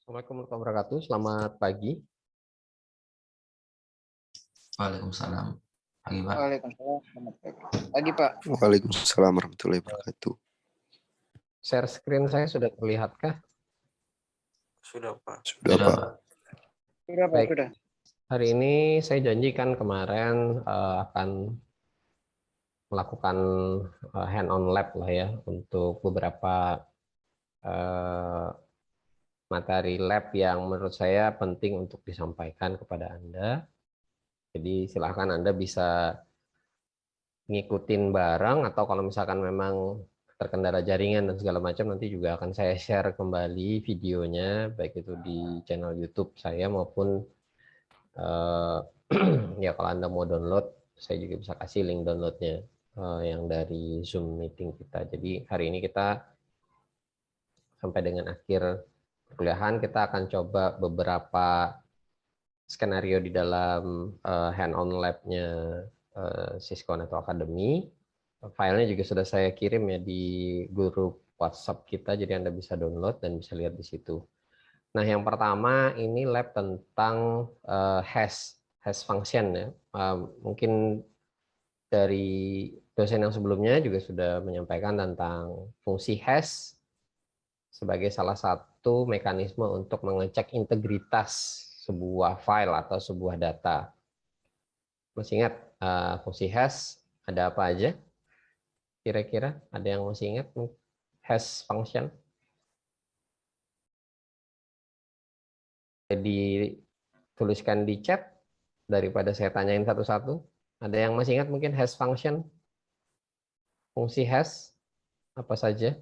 Assalamualaikum warahmatullahi wabarakatuh. Selamat pagi. Waalaikumsalam. Pagi, Pak. Waalaikumsalam. Selamat pagi, Pak. Waalaikumsalam warahmatullahi wabarakatuh. Share screen saya sudah terlihatkah? Sudah, Pak. Sudah, Pak. Sudah, Pak. Baik. Sudah. Hari ini saya janjikan kemarin akan melakukan hand on lab lah ya untuk beberapa materi lab yang menurut saya penting untuk disampaikan kepada Anda. Jadi silakan Anda bisa ngikutin bareng, atau kalau misalkan memang terkendala jaringan dan segala macam, nanti juga akan saya share kembali videonya, baik itu di channel YouTube saya maupun ya kalau Anda mau download, saya juga bisa kasih link downloadnya yang dari Zoom meeting kita. Jadi hari ini kita sampai dengan akhir perkuliahan kita akan coba beberapa skenario di dalam hand-on lab-nya Cisco Network Academy. Filenya juga sudah saya kirim ya di grup WhatsApp kita, jadi Anda bisa download dan bisa lihat di situ. Nah, yang pertama ini lab tentang hash function ya. Mungkin dari dosen yang sebelumnya juga sudah menyampaikan tentang fungsi hash sebagai salah satu mekanisme untuk mengecek integritas sebuah file atau sebuah data. Masih ingat fungsi hash ada apa aja? Kira-kira ada yang masih ingat hash function? Dituliskan di chat daripada saya tanyain satu-satu. Ada yang masih ingat mungkin hash function? Fungsi hash apa saja?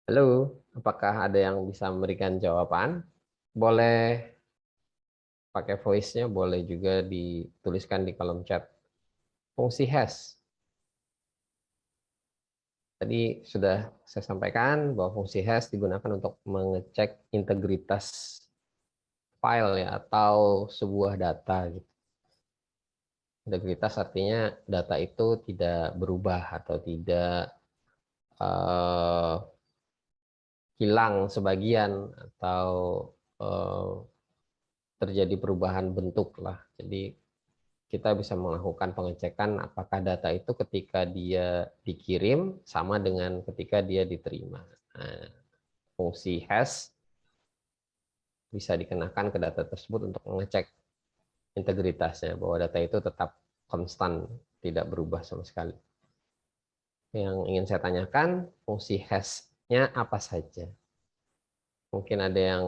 Halo, apakah ada yang bisa memberikan jawaban? Boleh pakai voice-nya, boleh juga dituliskan di kolom chat. Fungsi hash. Tadi sudah saya sampaikan bahwa fungsi hash digunakan untuk mengecek integritas file ya, atau sebuah data. Integritas artinya data itu tidak berubah atau tidak hilang sebagian atau terjadi perubahan bentuk lah. Jadi kita bisa melakukan pengecekan apakah data itu ketika dia dikirim sama dengan ketika dia diterima. Nah, fungsi hash bisa dikenakan ke data tersebut untuk mengecek integritasnya, bahwa data itu tetap konstan, tidak berubah sama sekali. Yang ingin saya tanyakan, fungsi hash-nya apa saja? Mungkin ada yang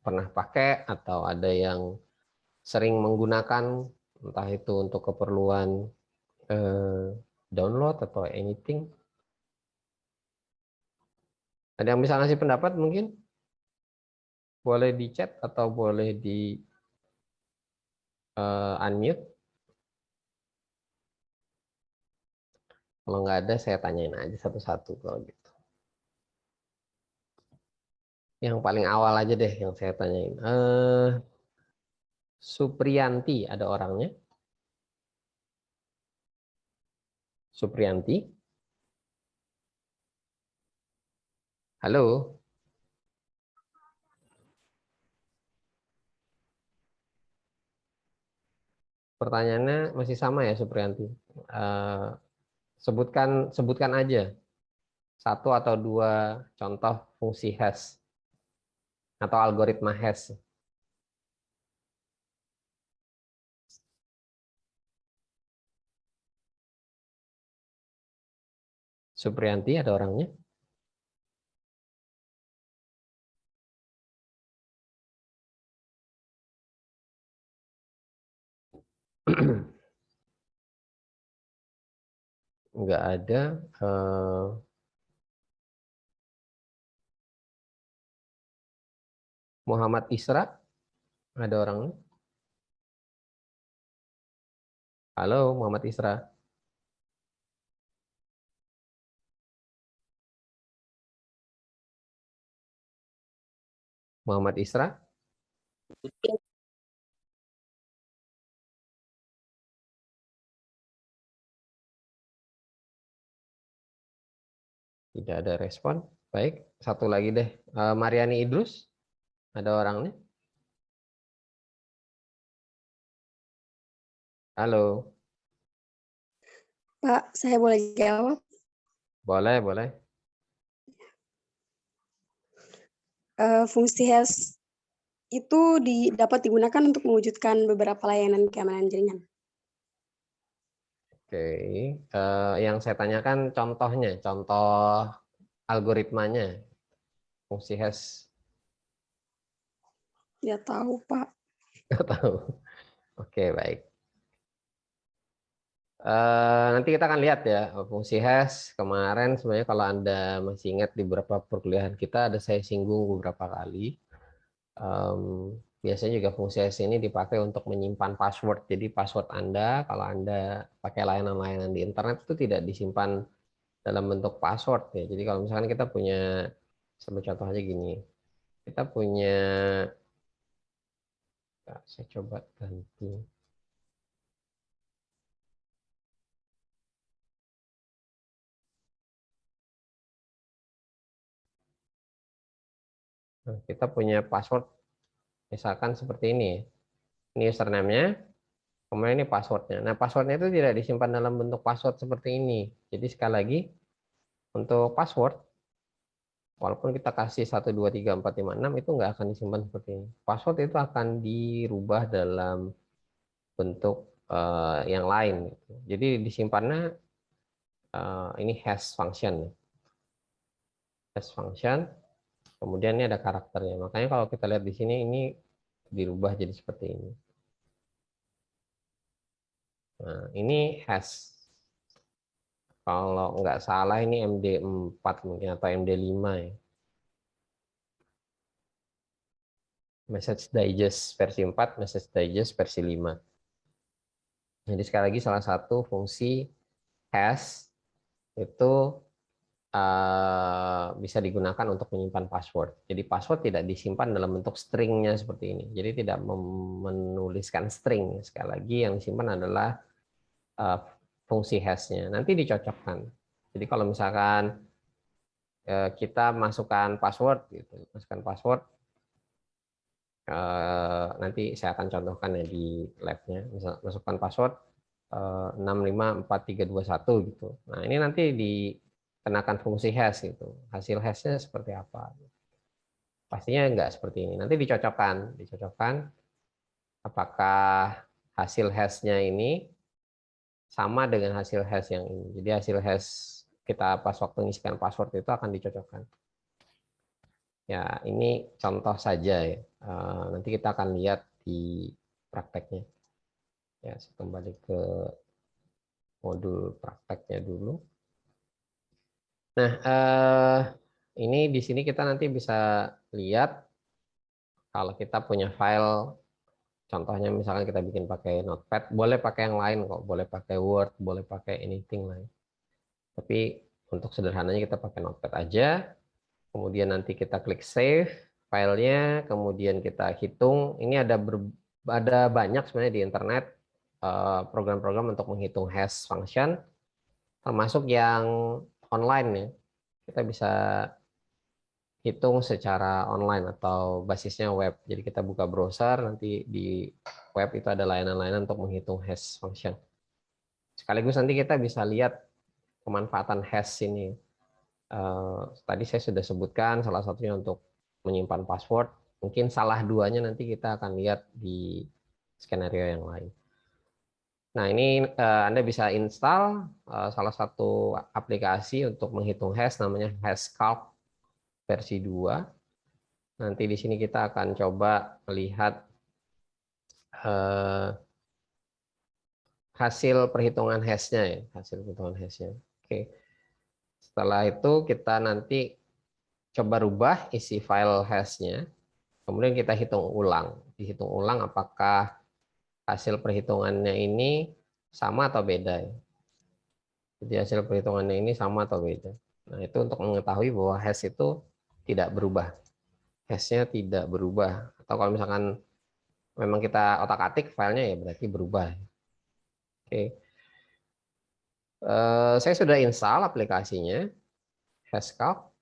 pernah pakai atau ada yang sering menggunakan, entah itu untuk keperluan download atau anything. Ada yang bisa ngasih pendapat mungkin? Boleh di chat atau boleh di unmute. Kalau nggak ada, saya tanyain aja satu-satu kalau gitu. Yang paling awal aja deh yang saya tanyain. Supriyanti, ada orangnya? Supriyanti? Halo? Pertanyaannya masih sama ya, Supriyanti? Sebutkan aja satu atau dua contoh fungsi hash atau algoritma hash. Supriyanti, ada orangnya? Enggak ada. Muhammad Isra, ada orangnya? Halo, Muhammad Isra. Muhammad Isra? Tidak ada respon. Baik, satu lagi deh. Mariani Idrus, ada orangnya? Halo, Pak, saya boleh jawab? boleh, boleh. Fungsi hash itu dapat digunakan untuk mewujudkan beberapa layanan keamanan jaringan. Oke, yang saya tanyakan contohnya, contoh algoritmanya, fungsi hash. Ya tahu, Pak. Nggak tahu. Oke, baik. Nanti kita akan lihat ya fungsi hash kemarin sebenarnya kalau Anda masih ingat di beberapa perkuliahan kita ada saya singgung beberapa kali. Biasanya juga fungsi hash ini dipakai untuk menyimpan password. Jadi password Anda kalau Anda pakai layanan-layanan di internet itu tidak disimpan dalam bentuk password ya. Jadi kalau misalkan kita punya, sebagai contoh aja gini, kita punya, saya coba ganti. Nah, kita punya password misalkan seperti ini. Ini username-nya, kemudian ini password-nya. Nah, password-nya itu tidak disimpan dalam bentuk password seperti ini. Jadi sekali lagi, untuk password, walaupun kita kasih 1, 2, 3, 4, 5, 6, itu nggak akan disimpan seperti ini. Password itu akan dirubah dalam bentuk yang lain. Jadi disimpannya ini hash function. Hash function, kemudian ini ada karakternya. Makanya kalau kita lihat di sini, ini dirubah jadi seperti ini. Nah, ini hash. Kalau nggak salah ini MD4 mungkin atau MD5 ya. Message Digest versi 4, Message Digest versi 5. Jadi sekali lagi salah satu fungsi hash itu bisa digunakan untuk menyimpan password. Jadi password tidak disimpan dalam bentuk stringnya seperti ini. Jadi tidak menuliskan string. Sekali lagi yang disimpan adalah fungsi hashnya. Nanti dicocokkan. Jadi kalau misalkan kita masukkan password, gitu, masukkan password, nanti saya akan contohkan ya di labnya. Misal masukkan password 654321 gitu. Nah ini nanti dikenakan fungsi hash gitu. Hasil hashnya seperti apa? Pastinya enggak seperti ini. Nanti dicocokkan apakah hasil hashnya ini sama dengan hasil hash yang ini. Jadi hasil hash kita pas waktu mengisikan password itu akan dicocokkan. Ya, ini contoh saja ya. Nanti kita akan lihat di prakteknya. Ya, saya kembali ke modul prakteknya dulu. Nah, ini di sini kita nanti bisa lihat kalau kita punya file, contohnya misalkan kita bikin pakai Notepad, boleh pakai yang lain kok, boleh pakai Word, boleh pakai anything lain. Tapi untuk sederhananya kita pakai Notepad aja. Kemudian nanti kita klik save filenya, kemudian kita hitung. Ini ada banyak sebenarnya di internet program-program untuk menghitung hash function, termasuk yang online ya. Kita bisa hitung secara online atau basisnya web. Jadi kita buka browser, nanti di web itu ada layanan-layanan untuk menghitung hash function. Sekaligus nanti kita bisa lihat pemanfaatan hash ini. Tadi saya sudah sebutkan salah satunya untuk menyimpan password. Mungkin salah duanya nanti kita akan lihat di skenario yang lain. Nah ini Anda bisa install salah satu aplikasi untuk menghitung hash namanya Hashcalc versi 2. Nanti di sini kita akan coba melihat hasil perhitungan hashnya ya, hasil perhitungan hashnya. Oke. Setelah itu kita nanti coba rubah isi file hashnya, kemudian kita hitung ulang. Dihitung ulang apakah hasil perhitungannya ini sama atau beda. Jadi hasil perhitungannya ini sama atau beda. Nah itu untuk mengetahui bahwa hash itu tidak berubah. hash-nya tidak berubah. Atau kalau misalkan memang kita otak-atik filenya ya berarti berubah. Oke. Saya sudah install aplikasinya Hashcalc.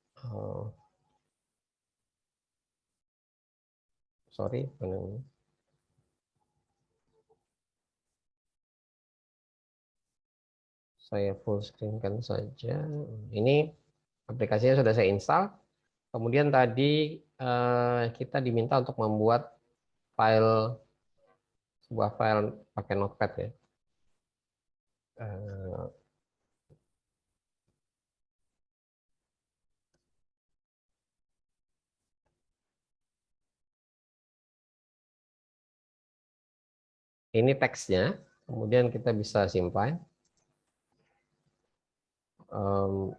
Sorry, saya full screen kan saja. Ini aplikasinya sudah saya install. Kemudian tadi kita diminta untuk membuat sebuah file pakai Notepad ya. Ini teksnya, kemudian kita bisa simpan.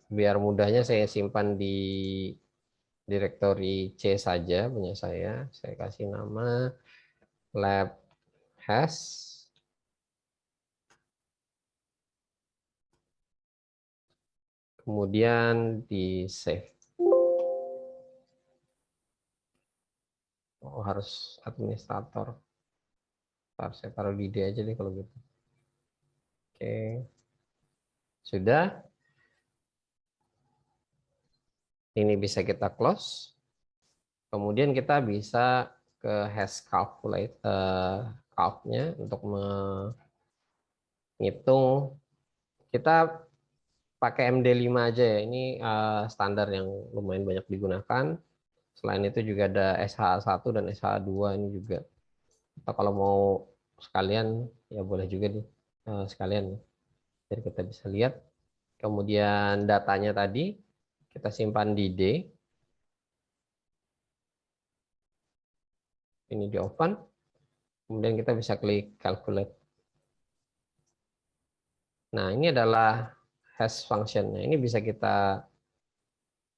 Biar mudahnya saya simpan di direktori C saja punya saya. Saya kasih nama lab hash. Kemudian di save. Oh, harus administrator. Harus saya taruh di D aja deh kalau gitu. Oke. Sudah. Ini bisa kita close. Kemudian kita bisa ke hash calculate calc-nya untuk menghitung. Kita pakai MD5 aja ya. Ini standar yang lumayan banyak digunakan. Selain itu juga ada SH1 dan SH2 ini juga. Atau kalau mau sekalian ya boleh juga nih sekalian. Jadi kita bisa lihat. Kemudian datanya tadi kita simpan di D. Ini di open. Kemudian kita bisa klik calculate. Nah, ini adalah hash function. Nah, ini bisa kita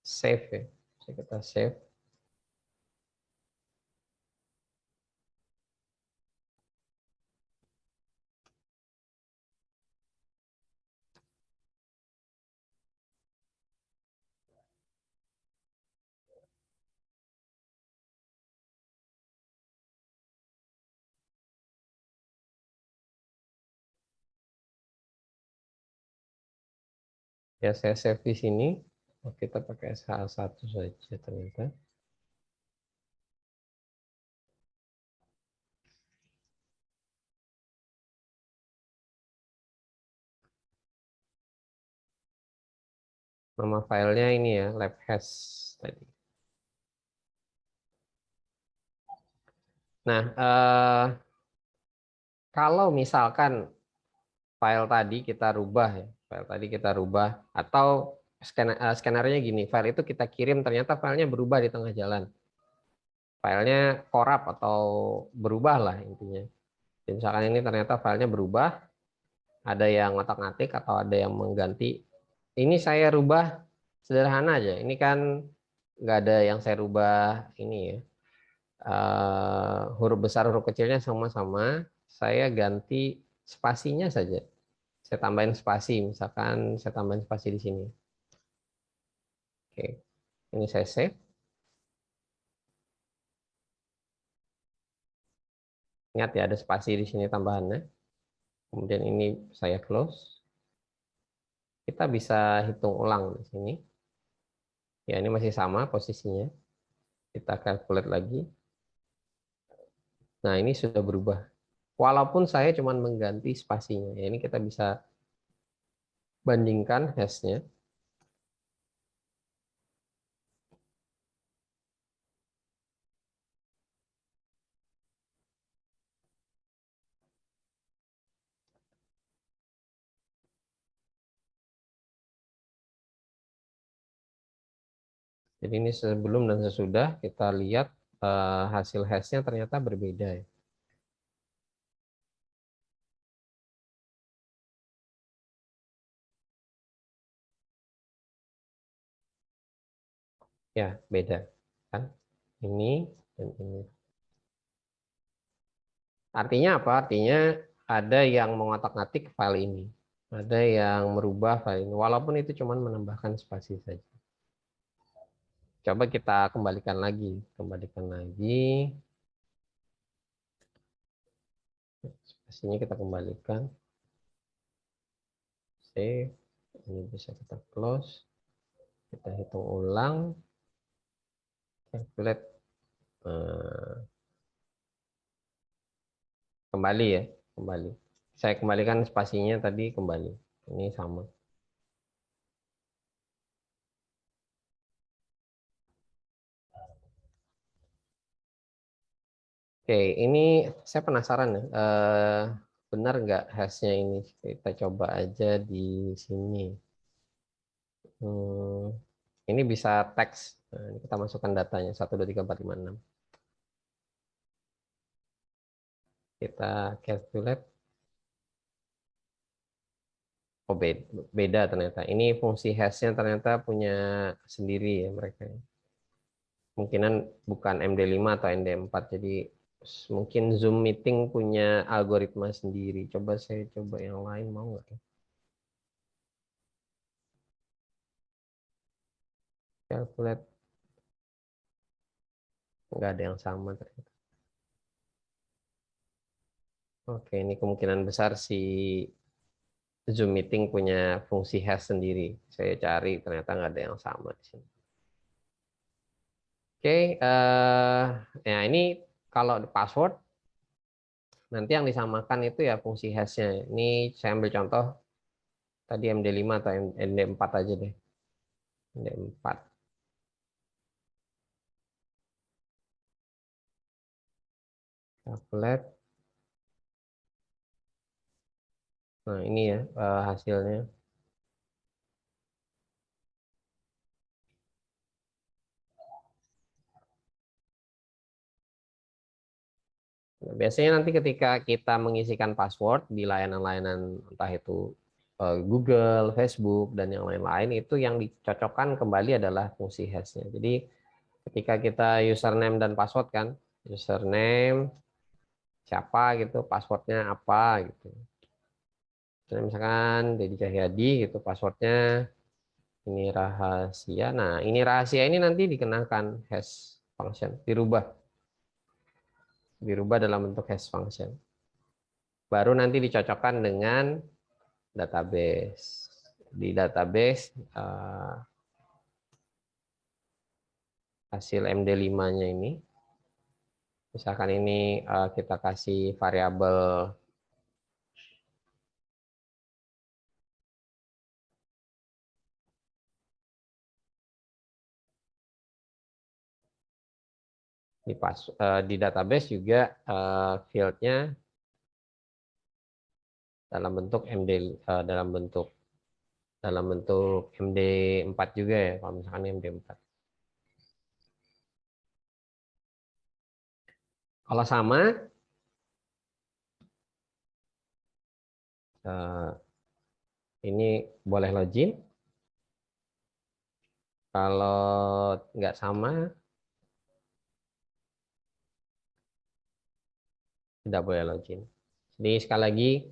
save ya. Bisa kita save. Ya, saya save di sini. Kita pakai SH1 saja ternyata. Nama filenya ini ya, lab hash tadi. Nah, kalau misalkan file tadi kita rubah atau skenario gini, file itu kita kirim ternyata filenya berubah di tengah jalan. Filenya korup atau berubah lah intinya. Jadi misalkan ini ternyata filenya berubah, ada yang ngotak-ngatik atau ada yang mengganti. Ini saya rubah sederhana aja. Ini kan nggak ada yang saya rubah ini ya. Huruf besar, huruf kecilnya sama-sama. Saya ganti spasinya saja. Saya tambahin spasi, misalkan saya tambahin spasi di sini. Oke, ini saya save. Ingat ya, ada spasi di sini tambahannya. Kemudian ini saya close. Kita bisa hitung ulang di sini. Ya, ini masih sama posisinya. Kita calculate lagi. Nah, ini sudah berubah. Walaupun saya cuma mengganti spasinya. Ya, ini kita bisa bandingkan hash-nya. Jadi ini sebelum dan sesudah kita lihat hasil hash-nya ternyata berbeda ya. Ya, beda kan? Ini dan ini. Artinya apa? Artinya ada yang mengotak-ngatik file ini. Ada yang merubah file ini. Walaupun itu cuma menambahkan spasi saja. Coba kita kembalikan lagi. Spasinya kita kembalikan. Save. Ini bisa kita close. Kita hitung ulang. Calculate. Kembali ya. Kembali. Saya kembalikan spasinya tadi kembali. Ini sama. Oke, ini saya penasaran ya. Benar nggak hashnya ini? Kita coba aja di sini. Ini bisa teks. Nah, ini kita masukkan datanya 1, 2, 3, 4, 5, 6. Kita calculate. Oh, beda ternyata. Ini fungsi hashnya ternyata punya sendiri ya mereka. Mungkinan bukan MD5 atau MD4. Jadi mungkin Zoom meeting punya algoritma sendiri. Coba saya coba yang lain, mau nggak ya? Calculate. Nggak ada yang sama ternyata. Oke, ini kemungkinan besar si Zoom meeting punya fungsi hash sendiri. Saya cari ternyata nggak ada yang sama di sini. Oke, ya ini kalau di password nanti yang disamakan itu ya fungsi hashnya. Ini saya ambil contoh tadi MD5 atau MD4 aja deh. MD4. Calculate. Nah ini ya hasilnya. Nah, biasanya nanti ketika kita mengisikan password di layanan-layanan entah itu Google, Facebook, dan yang lain-lain, itu yang dicocokkan kembali adalah fungsi hashnya. Jadi ketika kita username dan password kan, username siapa gitu, passwordnya apa gitu. Nah, misalkan Dedi Cahyadi gitu, passwordnya ini rahasia. Nah ini rahasia ini nanti dikenakan hash function, dirubah dalam bentuk hash function. Baru nanti dicocokkan dengan database. Di database hasil MD5-nya ini, misalkan ini kita kasih variabel di database juga field-nya dalam bentuk MD4 juga ya, kalau misalkan MD4. Kalau sama, ini boleh login. Kalau nggak sama, tidak boleh login. Jadi sekali lagi,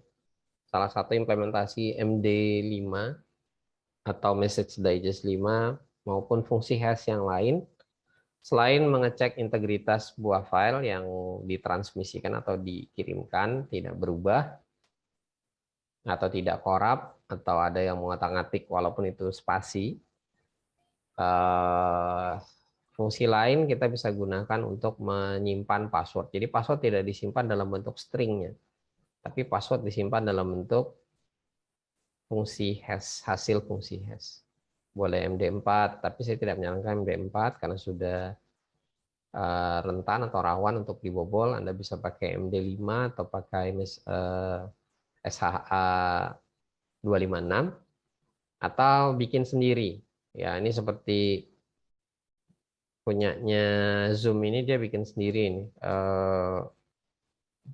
salah satu implementasi MD5 atau Message Digest 5 maupun fungsi hash yang lain, selain mengecek integritas sebuah file yang ditransmisikan atau dikirimkan tidak berubah atau tidak korup atau ada yang mengotak-atik walaupun itu spasi, fungsi lain kita bisa gunakan untuk menyimpan password. Jadi password tidak disimpan dalam bentuk stringnya, tapi password disimpan dalam bentuk fungsi hash, hasil fungsi hash. Boleh MD4, tapi saya tidak menyarankan MD4 karena sudah rentan atau rawan untuk dibobol. Anda bisa pakai MD5 atau pakai SHA 256 atau bikin sendiri. Ya, ini seperti punyanya Zoom ini, dia bikin sendiri ini.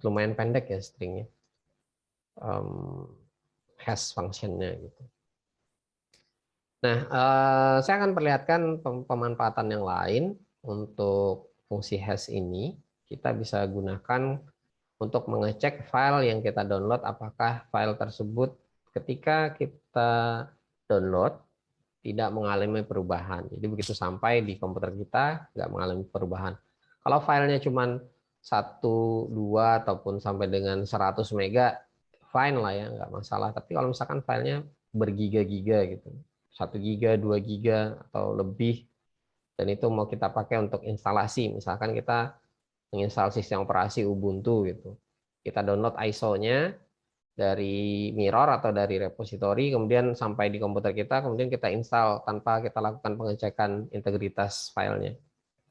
Lumayan pendek ya stringnya. Hash functionnya gitu. Nah, saya akan perlihatkan pemanfaatan yang lain untuk fungsi hash ini. Kita bisa gunakan untuk mengecek file yang kita download, apakah file tersebut ketika kita download tidak mengalami perubahan. Jadi begitu sampai di komputer kita nggak mengalami perubahan. Kalau filenya cuma 1, 2 ataupun sampai dengan 100 mega, fine lah ya, nggak masalah. Tapi kalau misalkan filenya bergiga-giga gitu, 1 giga, 2 giga atau lebih, dan itu mau kita pakai untuk instalasi, misalkan kita menginstal sistem operasi Ubuntu gitu, kita download ISO-nya dari mirror atau dari repository, kemudian sampai di komputer kita, kemudian kita install tanpa kita lakukan pengecekan integritas filenya.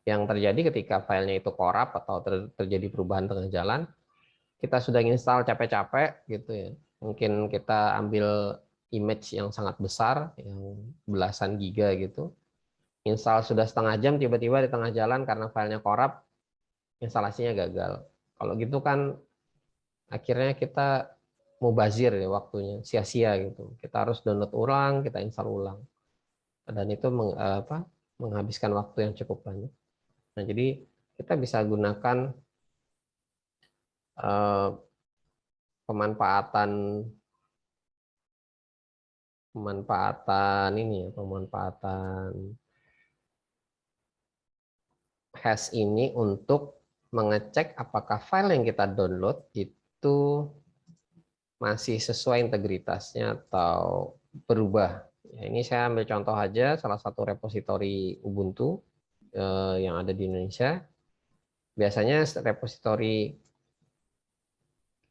Yang terjadi ketika filenya itu korup atau terjadi perubahan tengah jalan, kita sudah install capek-capek gitu ya. Mungkin kita ambil image yang sangat besar, yang belasan giga gitu. Install sudah setengah jam, tiba-tiba di tengah jalan karena filenya korup, instalasinya gagal. Kalau gitu kan akhirnya kita mubazir ya waktunya, sia-sia gitu. Kita harus download ulang, kita install ulang. Dan itu menghabiskan waktu yang cukup banyak. Nah, jadi kita bisa gunakan pemanfaatan hash ini untuk mengecek apakah file yang kita download itu masih sesuai integritasnya atau berubah. Ya, ini saya ambil contoh aja salah satu repositori Ubuntu yang ada di Indonesia. Biasanya repositori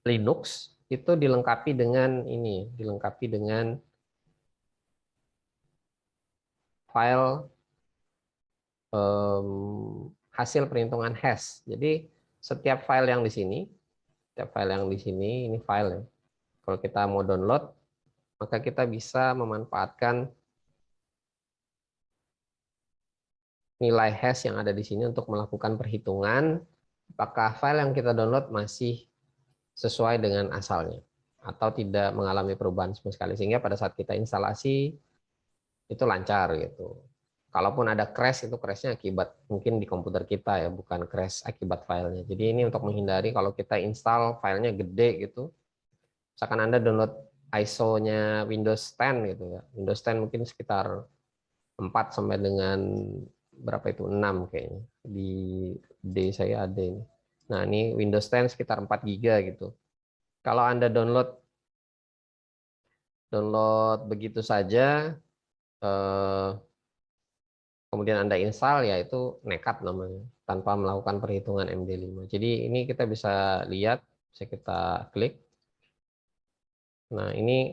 Linux itu dilengkapi dengan file hasil perhitungan hash. Jadi setiap file yang di sini, ini file ya. Kalau kita mau download, maka kita bisa memanfaatkan nilai hash yang ada di sini untuk melakukan perhitungan apakah file yang kita download masih sesuai dengan asalnya atau tidak mengalami perubahan sama sekali, sehingga pada saat kita instalasi itu lancar gitu. Kalaupun ada crash, itu crashnya akibat mungkin di komputer kita ya, bukan crash akibat filenya. Jadi ini untuk menghindari kalau kita install filenya gede gitu. Misalkan Anda download ISO-nya Windows 10 gitu ya. Windows 10 mungkin sekitar 4 sampai dengan berapa itu 6 kayaknya. Di D saya ada ini. Nah, ini Windows 10 sekitar 4 giga gitu. Kalau Anda download begitu saja, kemudian Anda install, ya itu nekat namanya, tanpa melakukan perhitungan MD5. Jadi ini kita bisa lihat, bisa kita klik. Nah, ini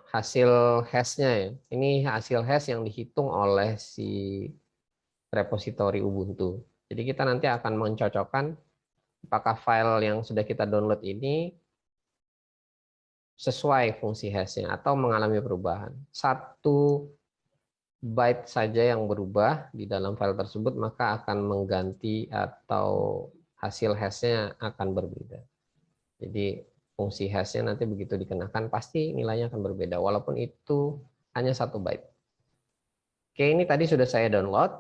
hasil hash-nya ya. Ini hasil hash yang dihitung oleh si repositori Ubuntu. Jadi kita nanti akan mencocokkan apakah file yang sudah kita download ini sesuai fungsi hash-nya atau mengalami perubahan. 1 byte saja yang berubah di dalam file tersebut, maka akan mengganti atau hasil hash-nya akan berbeda. Jadi fungsi hash-nya nanti begitu dikenakan pasti nilainya akan berbeda walaupun itu hanya 1 byte. Oke, ini tadi sudah saya download.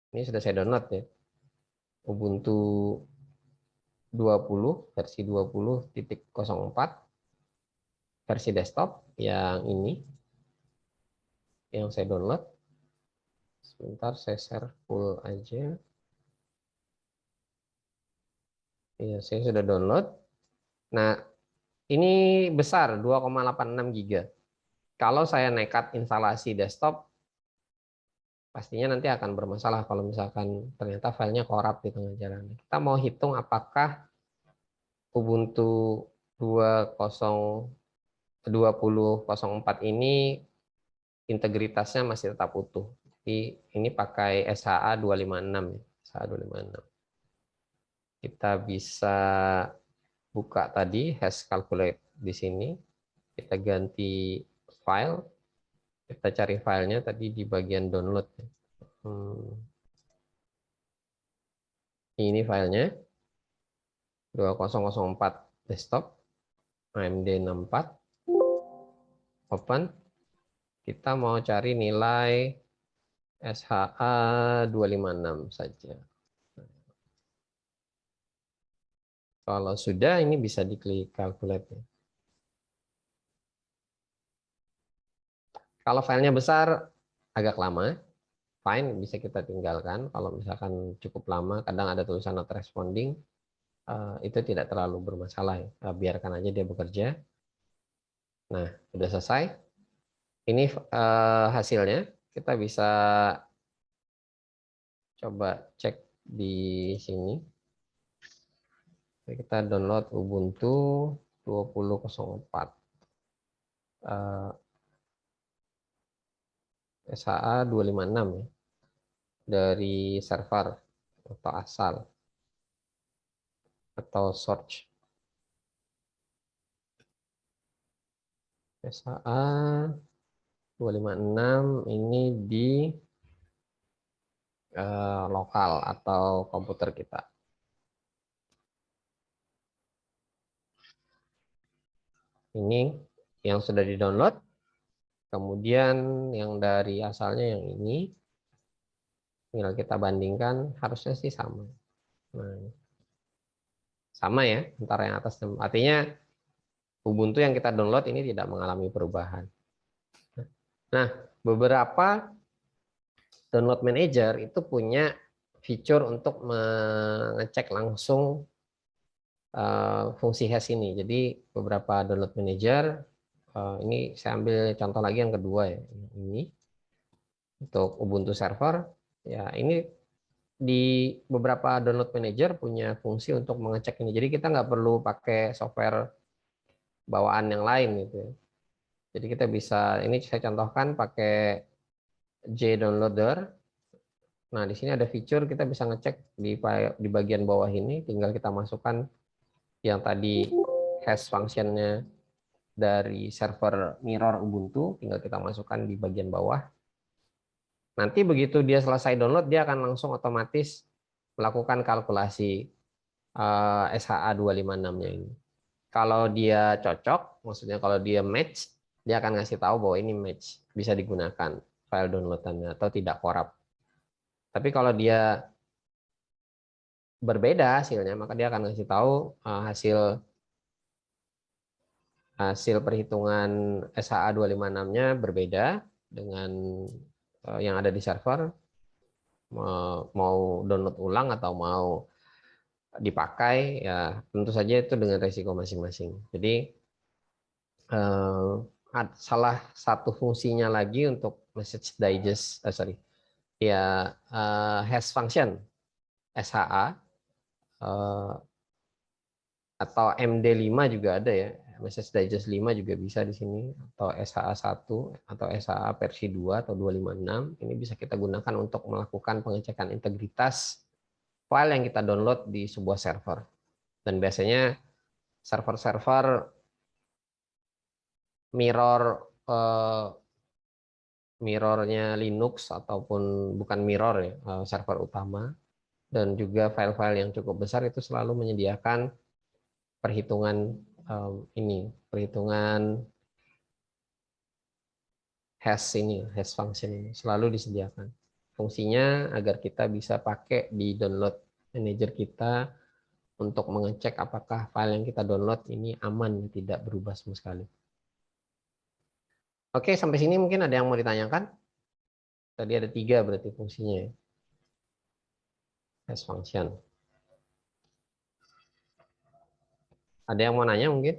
Ini sudah saya download ya. Ubuntu 20 versi 20.04 versi desktop yang ini yang saya download. Sebentar saya share full aja. Ya, saya sudah download. Nah, ini besar 2,86 giga. Kalau saya nekat instalasi desktop, pastinya nanti akan bermasalah kalau misalkan ternyata filenya korup di tengah jalan. Kita mau hitung apakah Ubuntu 20.04 ini integritasnya masih tetap utuh. Jadi ini pakai SHA 256 ya, SHA 256. Kita bisa buka tadi hash calculate di sini. Kita ganti file. Kita cari filenya tadi di bagian download. Ini filenya 2004 desktop AMD 64. Open. Kita mau cari nilai SHA 256 saja. Kalau sudah, ini bisa diklik calculate. Kalau filenya besar agak lama, fine, bisa kita tinggalkan. Kalau misalkan cukup lama, kadang ada tulisan not responding, itu tidak terlalu bermasalah. Biarkan aja dia bekerja. Nah, sudah selesai. Ini hasilnya. Kita bisa coba cek di sini. Kita download Ubuntu 20.04. SHA 256 ya, dari server atau asal atau search. SHA 256 ini di lokal atau komputer kita. Ini yang sudah di-download. Kemudian yang dari asalnya yang ini, tinggal kita bandingkan, harusnya sih sama. Nah, sama ya, antara yang atas. Artinya Ubuntu yang kita download ini tidak mengalami perubahan. Nah, beberapa download manager itu punya fitur untuk mengecek langsung fungsi hash ini. Jadi beberapa download manager, ini saya ambil contoh lagi yang kedua ya, ini untuk Ubuntu server ya, ini di beberapa download manager punya fungsi untuk mengecek ini. Jadi kita nggak perlu pakai software bawaan yang lain gitu. Jadi kita bisa, ini saya contohkan pakai JDownloader. Nah di sini ada fitur kita bisa ngecek di bagian bawah ini, tinggal kita masukkan yang tadi hash functionnya dari server mirror Ubuntu, tinggal kita masukkan di bagian bawah. Nanti begitu dia selesai download, dia akan langsung otomatis melakukan kalkulasi SHA 256-nya ini. Kalau dia cocok, maksudnya kalau dia match, dia akan ngasih tahu bahwa ini match, bisa digunakan file downloadannya atau tidak korup. Tapi kalau dia berbeda hasilnya, maka dia akan ngasih tahu hasil perhitungan SHA 256-nya berbeda dengan yang ada di server, mau download ulang atau mau dipakai, ya tentu saja itu dengan resiko masing-masing. Jadi salah satu fungsinya lagi untuk message digest, hash function SHA atau MD5 juga ada ya, message digest 5 juga bisa di sini, atau SHA 1 atau SHA versi 2 atau 256. Ini bisa kita gunakan untuk melakukan pengecekan integritas file yang kita download di sebuah server. Dan biasanya server-server mirrornya Linux ataupun bukan mirror ya, server utama, dan juga file-file yang cukup besar itu selalu menyediakan perhitungan perhitungan hash function ini selalu disediakan. Fungsinya agar kita bisa pakai di download manager kita untuk mengecek apakah file yang kita download ini aman, tidak berubah sama sekali. Oke, sampai sini mungkin ada yang mau ditanyakan? Tadi ada 3 berarti fungsinya ya. Hash function. Ada yang mau nanya mungkin?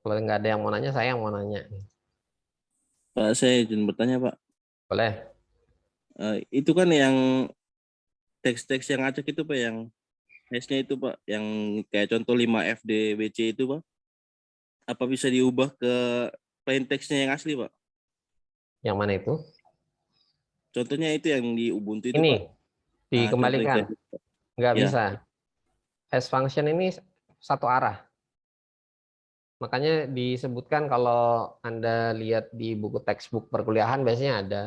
Kalau nggak ada yang mau nanya, saya yang mau nanya. Pak, saya izin bertanya, Pak. Boleh. Itu kan yang teks-teks yang acak itu, Pak, yang hash-nya itu, Pak, yang kayak contoh 5FDBC itu, Pak. Apa bisa diubah ke plain text-nya yang asli, Pak? Yang mana itu? Contohnya itu yang di Ubuntu itu, Ini, Pak. dikembalikan. Nggak Ya. bisa. Hash function ini satu arah. Makanya disebutkan kalau Anda lihat di buku textbook perkuliahan biasanya ada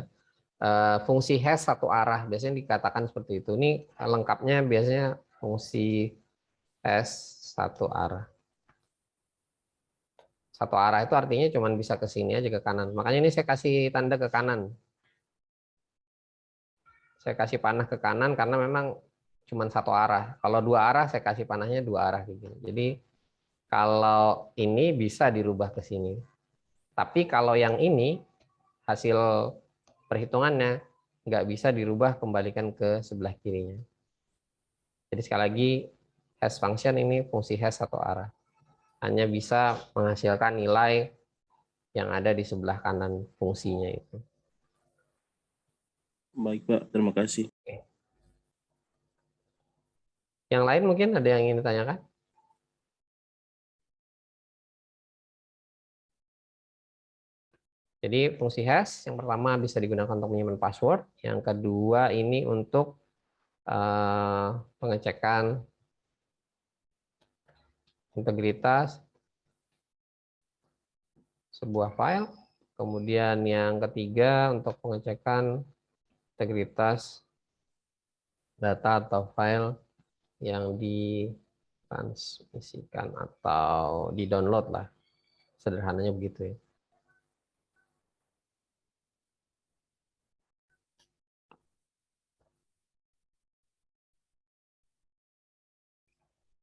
fungsi hash satu arah. Biasanya dikatakan seperti itu. Ini lengkapnya biasanya fungsi hash satu arah. Satu arah itu artinya cuma bisa ke sini aja, ke kanan. Makanya ini saya kasih tanda ke kanan. Saya kasih panah ke kanan karena memang cuma satu arah. Kalau dua arah saya kasih panahnya dua arah gitu. Jadi kalau ini bisa dirubah ke sini. Tapi kalau yang ini hasil perhitungannya nggak bisa dirubah kembalikan ke sebelah kirinya. Jadi sekali lagi hash function ini fungsi hash satu arah. Hanya bisa menghasilkan nilai yang ada di sebelah kanan fungsinya itu. Baik Pak, terima kasih. Yang lain mungkin ada yang ingin ditanyakan? Jadi fungsi hash yang pertama bisa digunakan untuk menyimpan password, yang kedua ini untuk pengecekan integritas sebuah file, kemudian yang ketiga untuk pengecekan integritas data atau file yang ditransmisikan atau di-download lah, sederhananya begitu ya.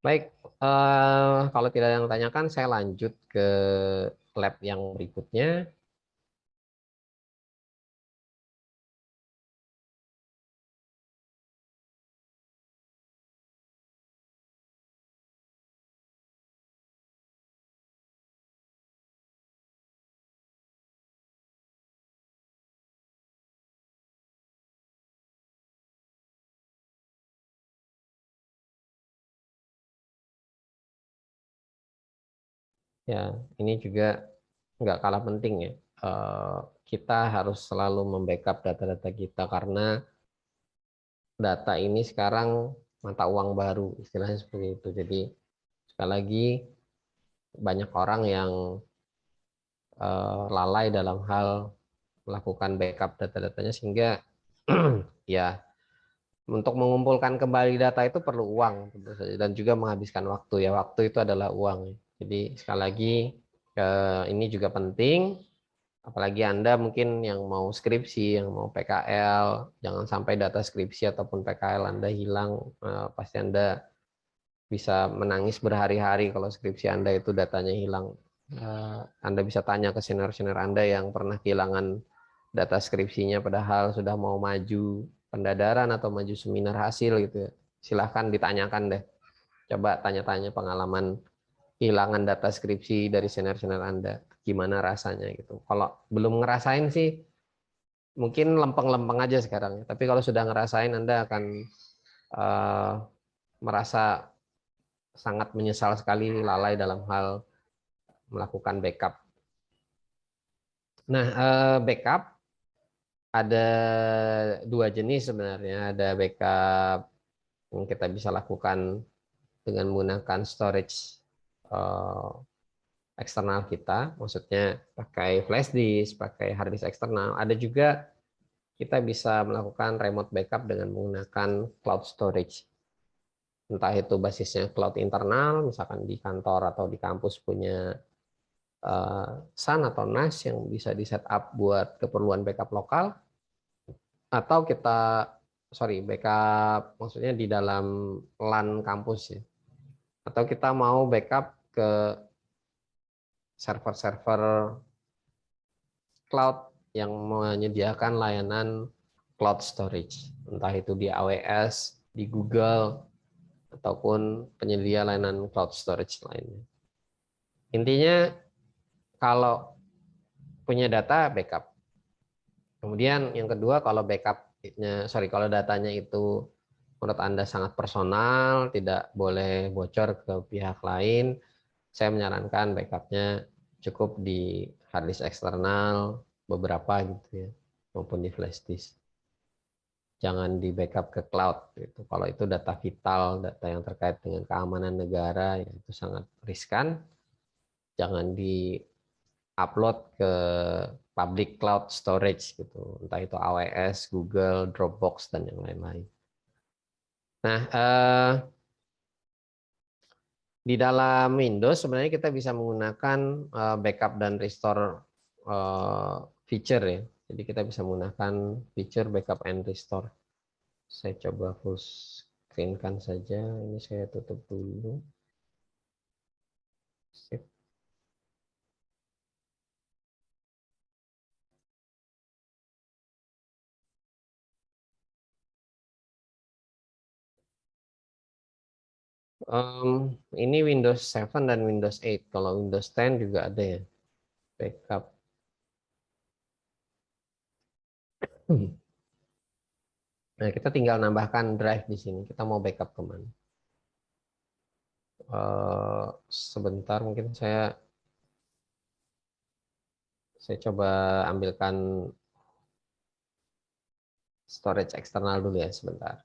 Baik, kalau tidak ada yang tanyakan, saya lanjut ke lab yang berikutnya. Ya, ini juga nggak kalah penting ya. Kita harus selalu membackup data-data kita karena data ini sekarang mata uang baru, istilahnya seperti itu. Jadi sekali lagi banyak orang yang lalai dalam hal melakukan backup data-datanya sehingga ya untuk mengumpulkan kembali data itu perlu uang tentu saja, dan juga menghabiskan waktu ya. Waktu itu adalah uang. Jadi sekali lagi ini juga penting, apalagi Anda mungkin yang mau skripsi, yang mau PKL, jangan sampai data skripsi ataupun PKL Anda hilang. Pasti Anda bisa menangis berhari-hari kalau skripsi Anda itu datanya hilang. Anda bisa tanya ke senior-senior Anda yang pernah kehilangan data skripsinya padahal sudah mau maju pendadaran atau maju seminar hasil gitu ya. Silahkan ditanyakan deh. Coba tanya-tanya pengalaman kehilangan data skripsi dari senior-senior Anda. Gimana rasanya gitu. Kalau belum ngerasain sih mungkin lempeng-lempeng aja sekarang. Tapi kalau sudah ngerasain Anda akan merasa sangat menyesal sekali lalai dalam hal melakukan backup. Nah, backup ada dua jenis sebenarnya. Ada backup yang kita bisa lakukan dengan menggunakan storage eksternal kita, maksudnya pakai flash disk, pakai hard disk eksternal. Ada juga kita bisa melakukan remote backup dengan menggunakan cloud storage. Entah itu basisnya cloud internal, misalkan di kantor atau di kampus punya SAN atau NAS yang bisa di setup buat keperluan backup lokal, atau kita backup maksudnya di dalam LAN kampus ya, atau kita mau backup ke server-server cloud yang menyediakan layanan cloud storage, entah itu di AWS, di Google, ataupun penyedia layanan cloud storage lainnya. Intinya kalau punya data backup. Kemudian yang kedua, kalau kalau datanya itu menurut Anda sangat personal, tidak boleh bocor ke pihak lain, saya menyarankan backupnya cukup di hard disk eksternal beberapa gitu ya, maupun di flash disk. Jangan di backup ke cloud gitu. Kalau itu data vital, data yang terkait dengan keamanan negara, ya itu sangat riskan. Jangan di upload ke public cloud storage gitu, entah itu AWS, Google, Dropbox, dan yang lain-lain. Nah, di dalam Windows sebenarnya kita bisa menggunakan backup dan restore feature ya. Jadi kita bisa menggunakan feature backup and restore. Saya coba full screen-kan saja. Ini saya tutup dulu. Sip. Ini Windows 7 dan Windows 8. Kalau Windows 10 juga ada ya, backup. Nah, kita tinggal nambahkan drive di sini. Kita mau backup kemana? Sebentar, mungkin saya coba ambilkan storage eksternal dulu ya, sebentar.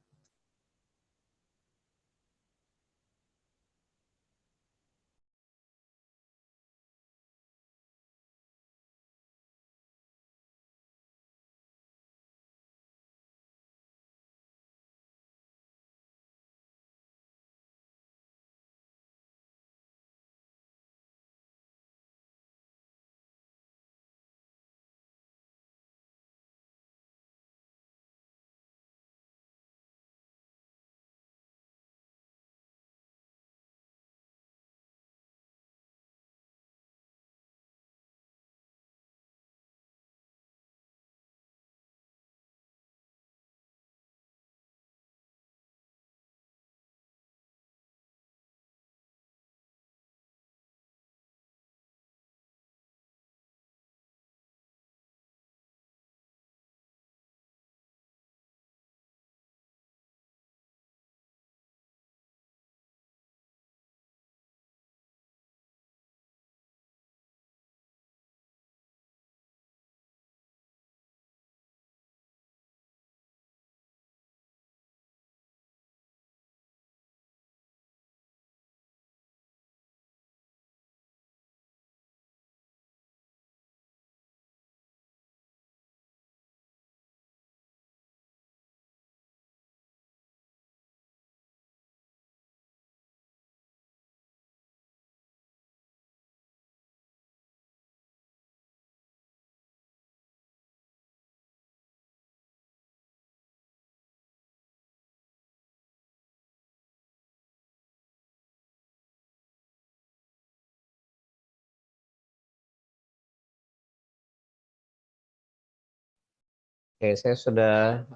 Oke, saya sudah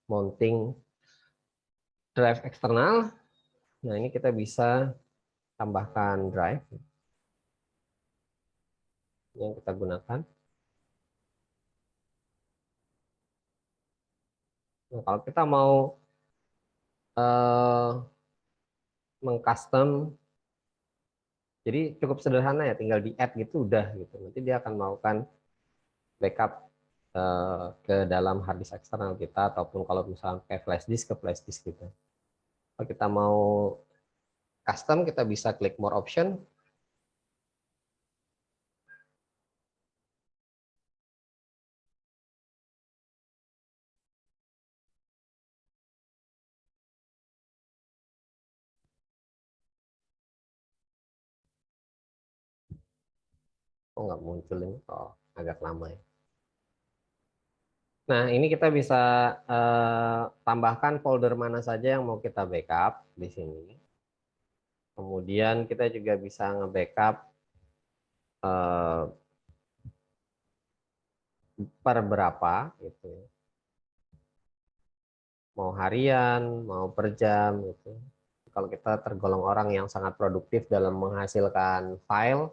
mounting drive eksternal. Nah, ini kita bisa tambahkan drive yang kita gunakan. Nah, kalau kita mau mengcustom, jadi cukup sederhana ya, tinggal di add gitu udah gitu. Nanti dia akan melakukan backup ke dalam hard disk eksternal kita, ataupun kalau misalnya kayak flash disk ke flash disk kita. Kalau kita mau custom, kita bisa klik more option. Oh, nggak muncul ini, oh agak lama ya. Nah, ini kita bisa tambahkan folder mana saja yang mau kita backup di sini. Kemudian kita juga bisa nge-backup per berapa gitu ya. Mau harian, mau per jam gitu. Kalau kita tergolong orang yang sangat produktif dalam menghasilkan file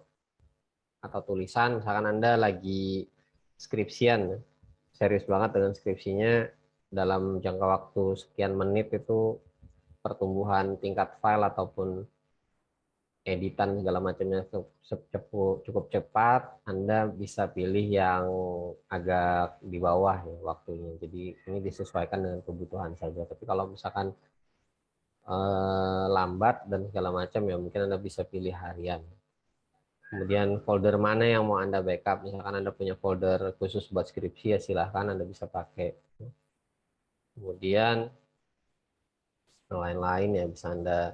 atau tulisan, misalkan Anda lagi skripsian, serius banget dengan skripsinya, dalam jangka waktu sekian menit itu pertumbuhan tingkat file ataupun editan segala macamnya cukup cepat, Anda bisa pilih yang agak di bawah ya waktunya. Jadi ini disesuaikan dengan kebutuhan saja. Tapi kalau misalkan lambat dan segala macam ya mungkin Anda bisa pilih harian. Kemudian folder mana yang mau Anda backup, misalkan Anda punya folder khusus buat skripsi ya silahkan Anda bisa pakai. Kemudian lain-lain ya bisa Anda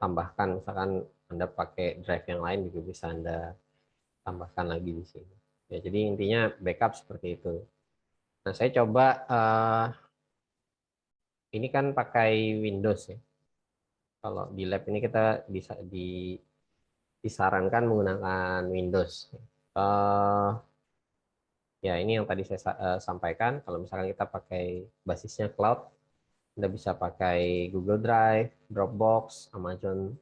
tambahkan, misalkan Anda pakai drive yang lain juga bisa Anda tambahkan lagi di sini. Ya, jadi intinya backup seperti itu. Nah, saya coba ini kan pakai Windows ya. Kalau di lab ini kita bisa disarankan menggunakan Windows. Ya ini yang tadi saya sampaikan. Kalau misalkan kita pakai basisnya cloud, Anda bisa pakai Google Drive, Dropbox, Amazon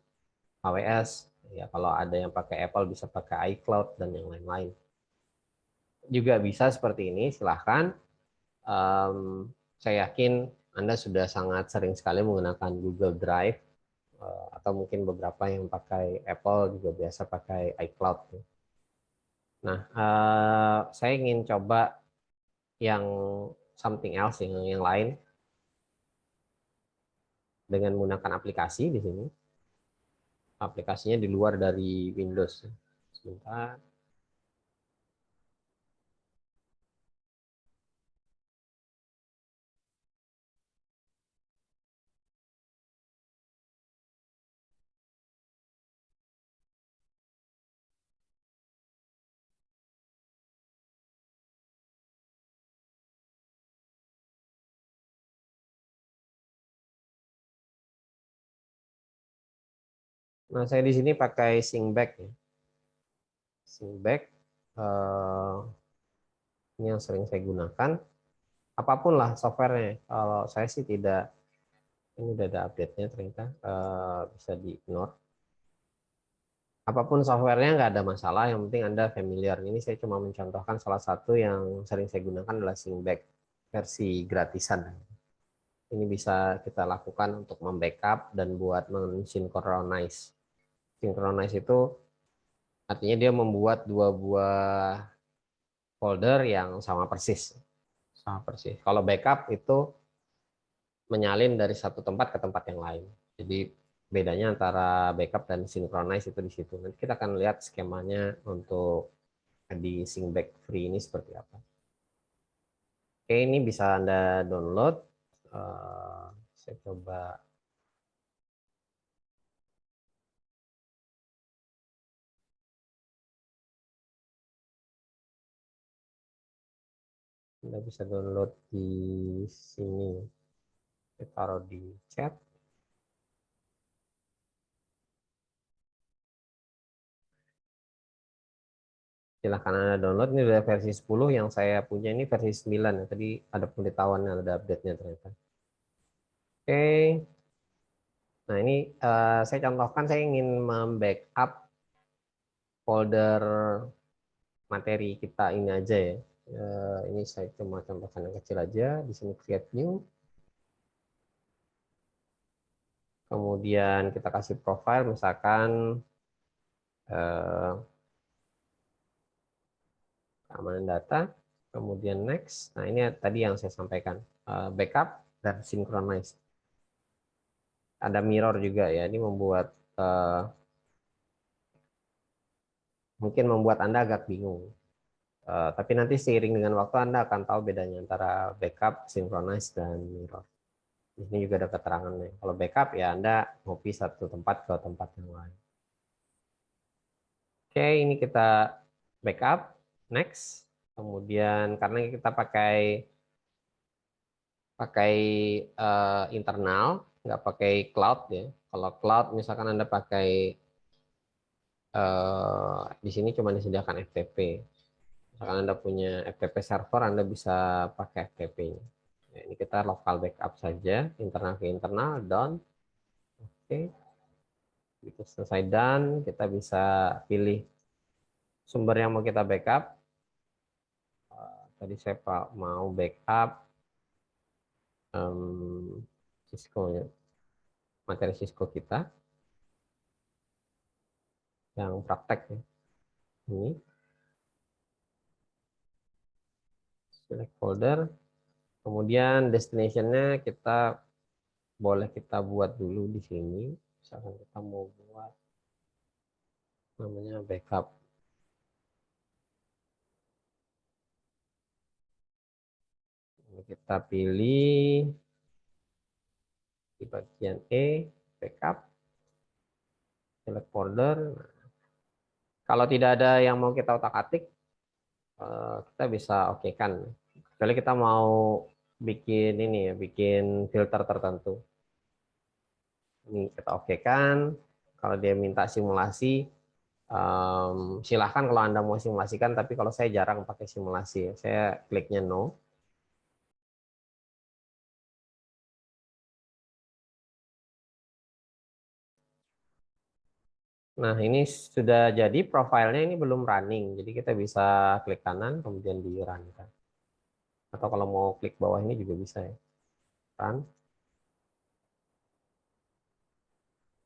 AWS. Ya kalau ada yang pakai Apple bisa pakai iCloud dan yang lain-lain. Juga bisa seperti ini. Silahkan. Saya yakin Anda sudah sangat sering sekali menggunakan Google Drive, atau mungkin beberapa yang pakai Apple juga biasa pakai iCloud. Nah, saya ingin coba yang something else, yang lain, dengan menggunakan aplikasi di sini. Aplikasinya di luar dari Windows. Sebentar. Nah, saya di sini pakai Syncback ya. Syncback ini yang sering saya gunakan. Apapun lah softwarenya. Kalau saya sih tidak, ini udah ada update-nya ternyata, bisa di-ignore. Apapun softwarenya nggak ada masalah, yang penting Anda familiar. Ini saya cuma mencontohkan salah satu yang sering saya gunakan adalah Syncback versi gratisan. Ini bisa kita lakukan untuk membackup dan buat mensynchronize. Synchronize itu artinya dia membuat dua buah folder yang sama persis. Sama persis. Kalau backup itu menyalin dari satu tempat ke tempat yang lain. Jadi bedanya antara backup dan synchronize itu di situ. Nanti kita akan lihat skemanya untuk di Syncback free ini seperti apa. Oke, ini bisa Anda download. Saya coba. Anda bisa download di sini. Saya taruh di chat. Silahkan Anda download. Ini udah versi 10, yang saya punya ini versi 9. Ya. Tadi ada pemberitahuan, ada update-nya ternyata. Oke. Nah ini saya contohkan, saya ingin membackup folder materi kita ini aja ya. Ini saya cuma contohkan yang kecil aja. Di sini create new. Kemudian kita kasih profile, misalkan keamanan data. Kemudian next. Nah ini tadi yang saya sampaikan, backup dan synchronize. Ada mirror juga ya. Ini membuat mungkin membuat Anda agak bingung. Tapi nanti seiring dengan waktu Anda akan tahu bedanya antara backup, synchronize, dan mirror. Di sini juga ada keterangannya. Kalau backup ya Anda copy satu tempat ke tempat yang lain. Oke, ini kita backup, next. Kemudian karena kita pakai internal, nggak pakai cloud ya. Kalau cloud misalkan Anda pakai di sini cuma disediakan FTP. Misalkan Anda punya FTP server, Anda bisa pakai FTP-nya. Nah, ini kita local backup saja, internal ke internal, done. Oke. Begitu selesai done, kita bisa pilih sumber yang mau kita backup. Tadi saya mau backup Cisco ya, materi Cisco kita yang praktek ya. Ini select folder, kemudian destination-nya kita boleh kita buat dulu di sini. Misalkan kita mau buat namanya backup. Ini kita pilih di bagian E, backup, select folder. Kalau tidak ada yang mau kita otak-atik, kita bisa oke kan. Kecuali kita mau bikin ini ya, bikin filter tertentu. Ini kita oke kan. Kalau dia minta simulasi, silahkan kalau Anda mau simulasikan, tapi kalau saya jarang pakai simulasi. Saya kliknya no. Nah, ini sudah jadi profilnya, ini belum running. Jadi kita bisa klik kanan, kemudian di run. Atau kalau mau klik bawah ini juga bisa ya. Run.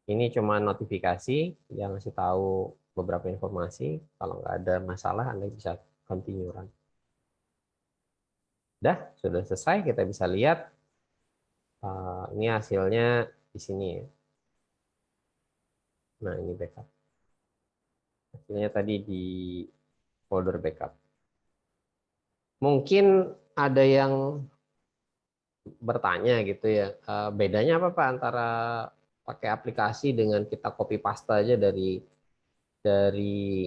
Ini cuma notifikasi yang ngasih tahu beberapa informasi. Kalau nggak ada masalah, Anda bisa continue run. Sudah selesai. Kita bisa lihat. Ini hasilnya di sini ya. Nah, ini backup. Hasilnya tadi di folder backup. Mungkin ada yang bertanya gitu ya, bedanya apa Pak antara pakai aplikasi dengan kita copy paste aja dari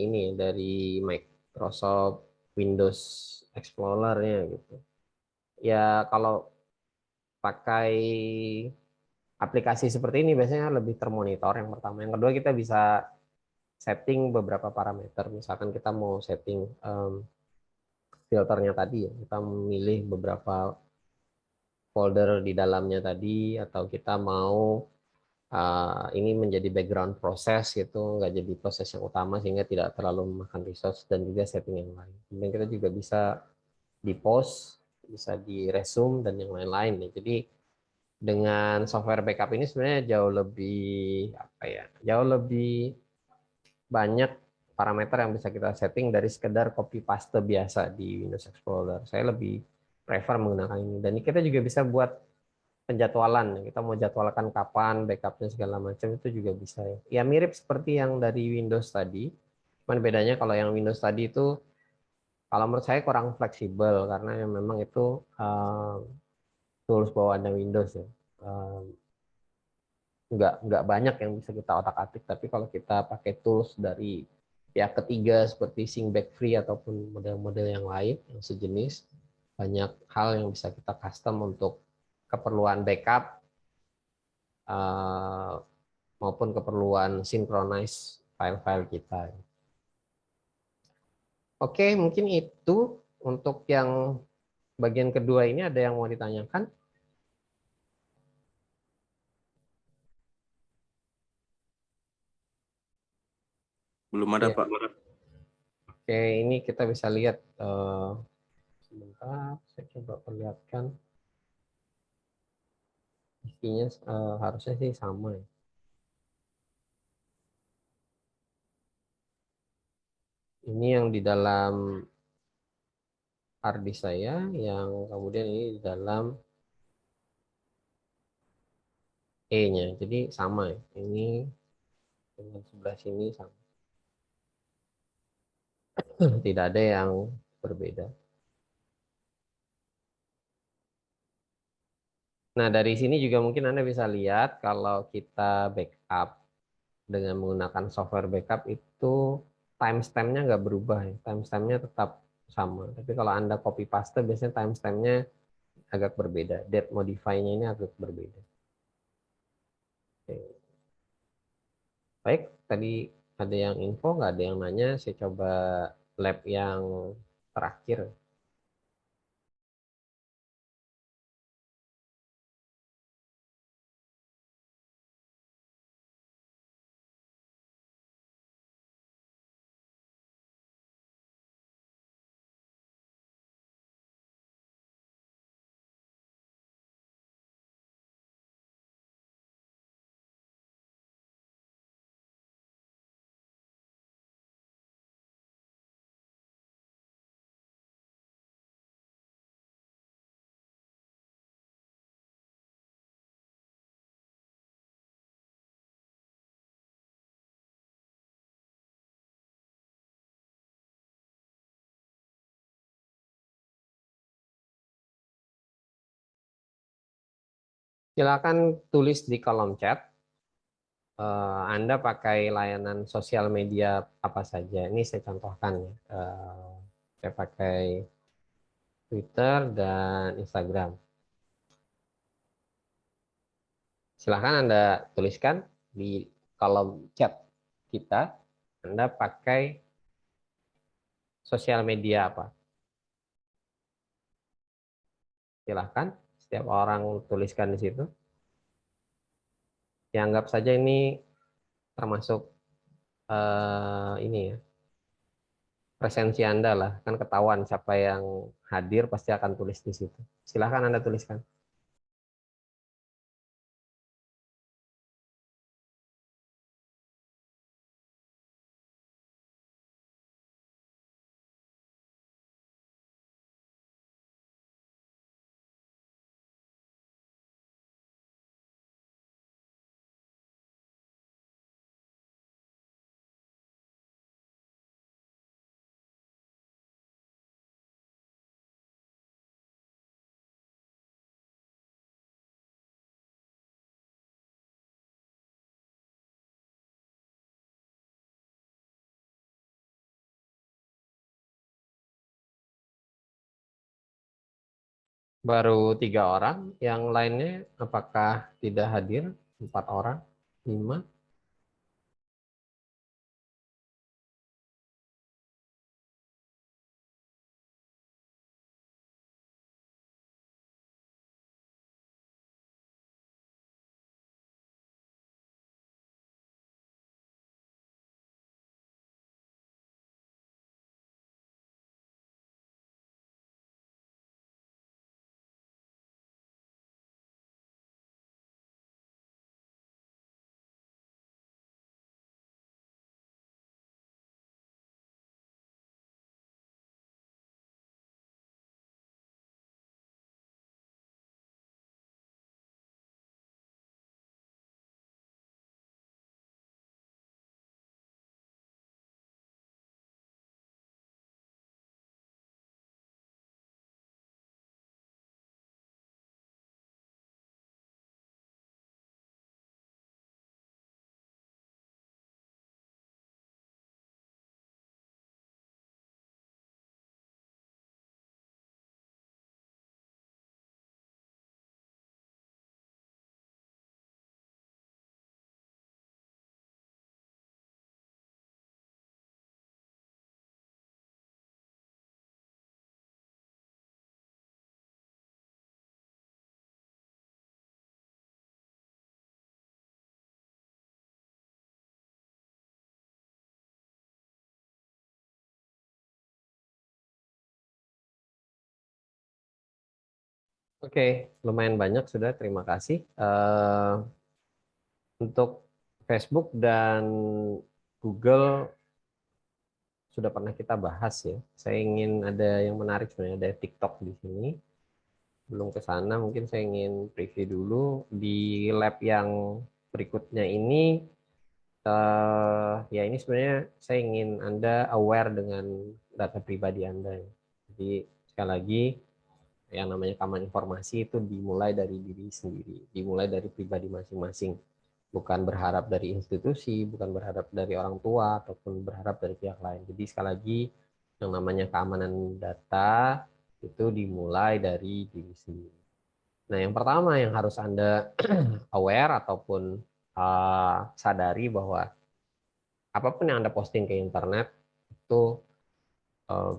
ini dari Microsoft Windows Explorer-nya gitu. Ya kalau pakai aplikasi seperti ini biasanya lebih termonitor yang pertama. Yang kedua kita bisa setting beberapa parameter. Misalkan kita mau setting filternya tadi ya, kita memilih beberapa folder di dalamnya tadi, atau kita mau ini menjadi background proses gitu, nggak jadi proses yang utama sehingga tidak terlalu memakan resource, dan juga setting yang lain. Kemudian kita juga bisa di post, bisa di resume dan yang lain-lain. Jadi dengan software backup ini sebenarnya jauh lebih apa ya, jauh lebih banyak parameter yang bisa kita setting dari sekedar copy paste biasa di Windows Explorer. Saya lebih prefer menggunakan ini. Dan kita juga bisa buat penjadwalan. Kita mau jadwalkan kapan backupnya segala macam itu juga bisa ya. Ya mirip seperti yang dari Windows tadi. Cuman bedanya kalau yang Windows tadi itu kalau menurut saya kurang fleksibel karena memang itu tools bawaannya Windows ya. Nggak banyak yang bisa kita otak-atik, tapi kalau kita pakai tools dari pihak ketiga seperti Syncback Free ataupun model-model yang lain yang sejenis, banyak hal yang bisa kita custom untuk keperluan backup maupun keperluan synchronize file-file kita. Oke, mungkin itu untuk yang bagian kedua ini. Ada yang mau ditanyakan? Belum ada, Ya. Pak. Oke, ini kita bisa lihat. Sebentar, saya coba perlihatkan. Isinya harusnya sih sama ya. Ini yang di dalam hard disk saya, yang kemudian ini di dalam E-nya. Jadi sama ya. Ini dengan sebelah sini sama. Tidak ada yang berbeda. Nah, dari sini juga mungkin Anda bisa lihat kalau kita backup dengan menggunakan software backup itu timestamp-nya nggak berubah ya. Timestamp-nya tetap sama. Tapi kalau Anda copy paste biasanya timestamp-nya agak berbeda. Date modify-nya ini agak berbeda. Oke. Baik, tadi ada yang info, nggak ada yang nanya. Saya coba lab yang terakhir. Silakan tulis di kolom chat. Anda pakai layanan sosial media apa saja. Ini saya contohkan ya. Saya pakai Twitter dan Instagram. Silahkan Anda tuliskan di kolom chat kita, Anda pakai sosial media apa. Silahkan, setiap orang tuliskan di situ. Ya, anggap saja ini termasuk ini ya, presensi Anda lah, kan ketahuan siapa yang hadir pasti akan tulis di situ. Silahkan Anda tuliskan. Baru 3 orang, yang lainnya apakah tidak hadir? 4 orang, 5. Oke, lumayan banyak sudah, terima kasih. Untuk Facebook dan Google sudah pernah kita bahas ya. Saya ingin ada yang menarik sebenarnya, ada TikTok di sini. Belum ke sana, mungkin saya ingin preview dulu di lab yang berikutnya ini. Ya ini sebenarnya saya ingin Anda aware dengan data pribadi Anda. Jadi sekali lagi, yang namanya keamanan informasi itu dimulai dari diri sendiri, dimulai dari pribadi masing-masing. Bukan berharap dari institusi, bukan berharap dari orang tua, ataupun berharap dari pihak lain. Jadi sekali lagi, yang namanya keamanan data itu dimulai dari diri sendiri. Nah, yang pertama yang harus Anda aware ataupun sadari bahwa apapun yang Anda posting ke internet itu uh,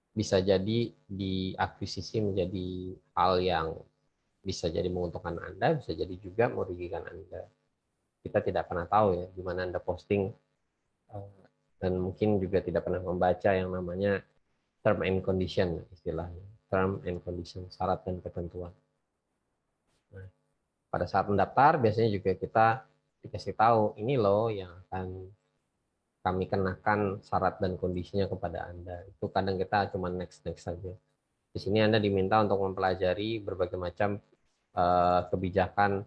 bisa jadi diakuisisi menjadi hal yang bisa jadi menguntungkan Anda, bisa jadi juga merugikan Anda. Kita tidak pernah tahu ya di mana Anda posting, dan mungkin juga tidak pernah membaca yang namanya term and condition, istilahnya term and condition, syarat dan ketentuan. Nah, pada saat mendaftar biasanya juga kita dikasih tahu ini loh yang akan kami kenakan syarat dan kondisinya kepada Anda. Itu kadang kita cuma next saja. Di sini Anda diminta untuk mempelajari berbagai macam kebijakan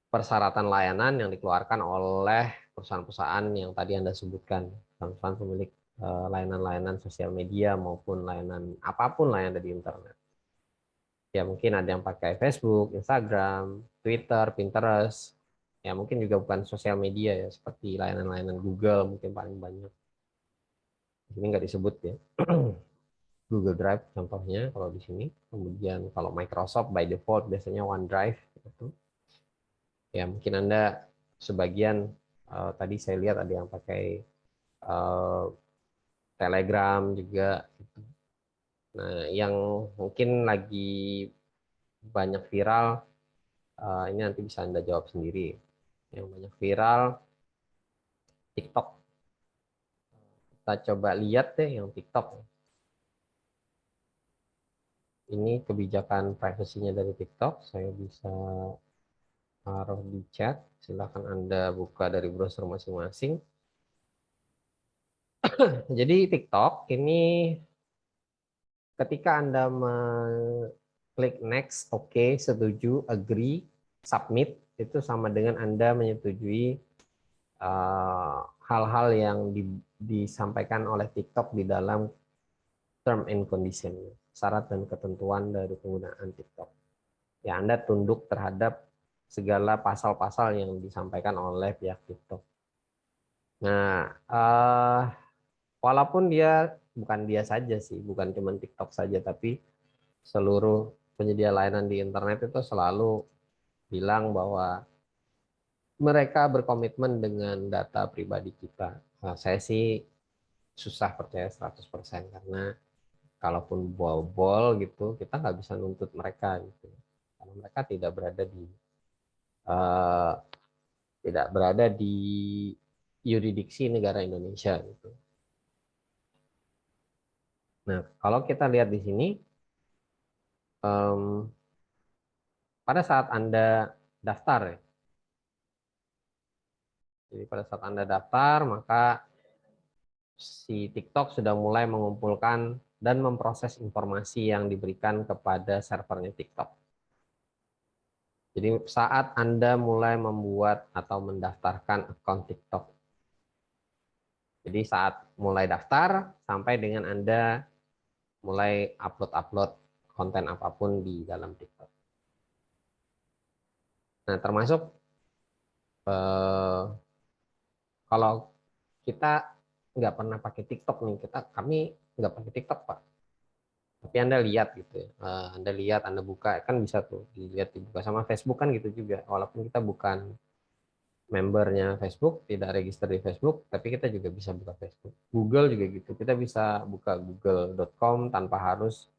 persyaratan layanan yang dikeluarkan oleh perusahaan-perusahaan yang tadi Anda sebutkan, perusahaan pemilik layanan-layanan sosial media maupun layanan apapun lah yang ada di internet. Ya mungkin ada yang pakai Facebook, Instagram, Twitter, Pinterest. Ya mungkin juga bukan sosial media ya, seperti layanan-layanan Google mungkin paling banyak. Ini nggak disebut ya. Google Drive contohnya kalau di sini. Kemudian kalau Microsoft by default biasanya OneDrive gitu. Ya, mungkin Anda sebagian tadi saya lihat ada yang pakai Telegram juga. Nah, yang mungkin lagi banyak viral, ini nanti bisa Anda jawab sendiri. Yang banyak viral, TikTok. Kita coba lihat deh yang TikTok. Ini kebijakan privasinya dari TikTok. Saya bisa taruh di chat. Silakan Anda buka dari browser masing-masing. Jadi TikTok ini ketika Anda klik next, oke, setuju, agree, submit, itu sama dengan Anda menyetujui hal-hal yang disampaikan oleh TikTok di dalam term and condition, syarat dan ketentuan dari penggunaan TikTok. Ya, Anda tunduk terhadap segala pasal-pasal yang disampaikan oleh pihak TikTok. Nah, walaupun bukan dia saja sih, bukan cuma TikTok saja, tapi seluruh penyedia layanan di internet itu selalu bilang bahwa mereka berkomitmen dengan data pribadi kita. Nah, saya sih susah percaya 100% karena kalaupun bol gitu, kita nggak bisa nuntut mereka gitu. Karena mereka uh, tidak berada di yurisdiksi negara Indonesia gitu. Nah, kalau kita lihat di sini, pada saat Anda daftar, ya, jadi pada saat Anda daftar, maka si TikTok sudah mulai mengumpulkan dan memproses informasi yang diberikan kepada servernya TikTok. Jadi saat Anda mulai membuat atau mendaftarkan akun TikTok, jadi saat mulai daftar sampai dengan Anda mulai upload konten apapun di dalam TikTok. Nah, termasuk kalau kita nggak pernah pakai TikTok nih, kami nggak pakai TikTok, Pak. Tapi Anda lihat gitu ya, Anda lihat, Anda buka, kan bisa tuh dilihat, dibuka sama Facebook kan gitu juga. Walaupun kita bukan membernya Facebook, tidak register di Facebook, tapi kita juga bisa buka Facebook. Google juga gitu, kita bisa buka google.com tanpa harus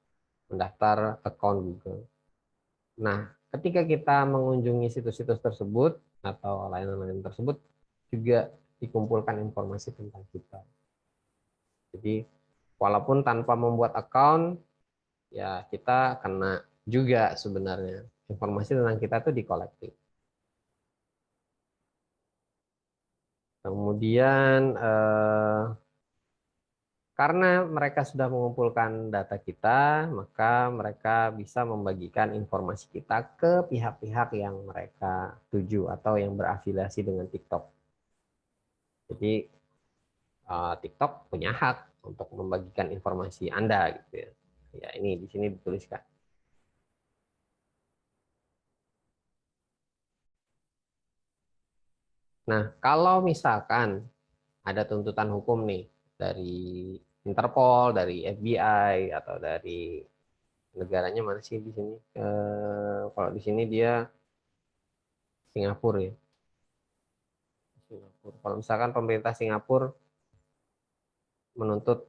mendaftar akun Google. Nah, ketika kita mengunjungi situs-situs tersebut atau layanan-layanan tersebut, juga dikumpulkan informasi tentang kita. Jadi, walaupun tanpa membuat account, ya kita kena juga sebenarnya. Informasi tentang kita tuh dikolektif. Kemudian karena mereka sudah mengumpulkan data kita, maka mereka bisa membagikan informasi kita ke pihak-pihak yang mereka tuju atau yang berafiliasi dengan TikTok. Jadi TikTok punya hak untuk membagikan informasi Anda gitu ya. Ya, ini di sini dituliskan. Nah, kalau misalkan ada tuntutan hukum nih dari Interpol, dari FBI, atau dari negaranya mana sih di sini? Kalau di sini dia Singapura ya. Singapura. Kalau misalkan pemerintah Singapura menuntut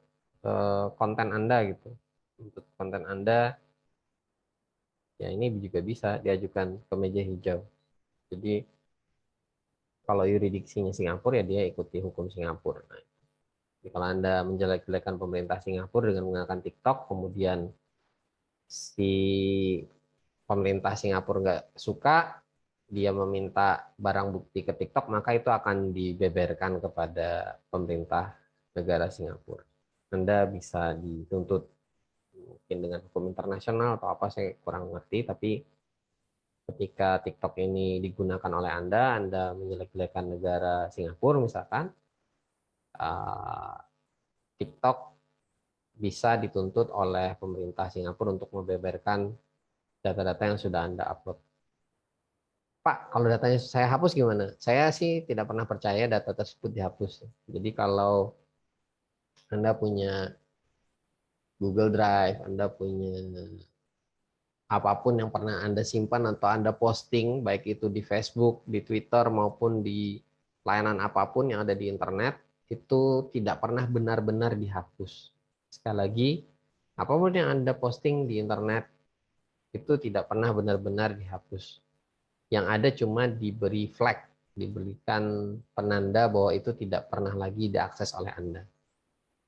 konten Anda gitu, menuntut konten Anda, ya ini juga bisa diajukan ke meja hijau. Jadi kalau yuridiksinya Singapura ya dia ikuti hukum Singapura. Nah, jadi kalau Anda menjelek-jelekan pemerintah Singapura dengan menggunakan TikTok, kemudian si pemerintah Singapura nggak suka, dia meminta barang bukti ke TikTok, maka itu akan dibeberkan kepada pemerintah negara Singapura. Anda bisa dituntut mungkin dengan hukum internasional atau apa, saya kurang ngerti, tapi ketika TikTok ini digunakan oleh Anda menjelek-jelekan negara Singapura misalkan, TikTok bisa dituntut oleh pemerintah Singapura untuk membeberkan data-data yang sudah Anda upload. Pak, kalau datanya saya hapus gimana? Saya sih tidak pernah percaya data tersebut dihapus. Jadi kalau Anda punya Google Drive, Anda punya apapun yang pernah Anda simpan atau Anda posting, baik itu di Facebook, di Twitter, maupun di layanan apapun yang ada di internet, itu tidak pernah benar-benar dihapus. Sekali lagi, apapun yang Anda posting di internet, itu tidak pernah benar-benar dihapus. Yang ada cuma diberi flag, diberikan penanda bahwa itu tidak pernah lagi diakses oleh Anda.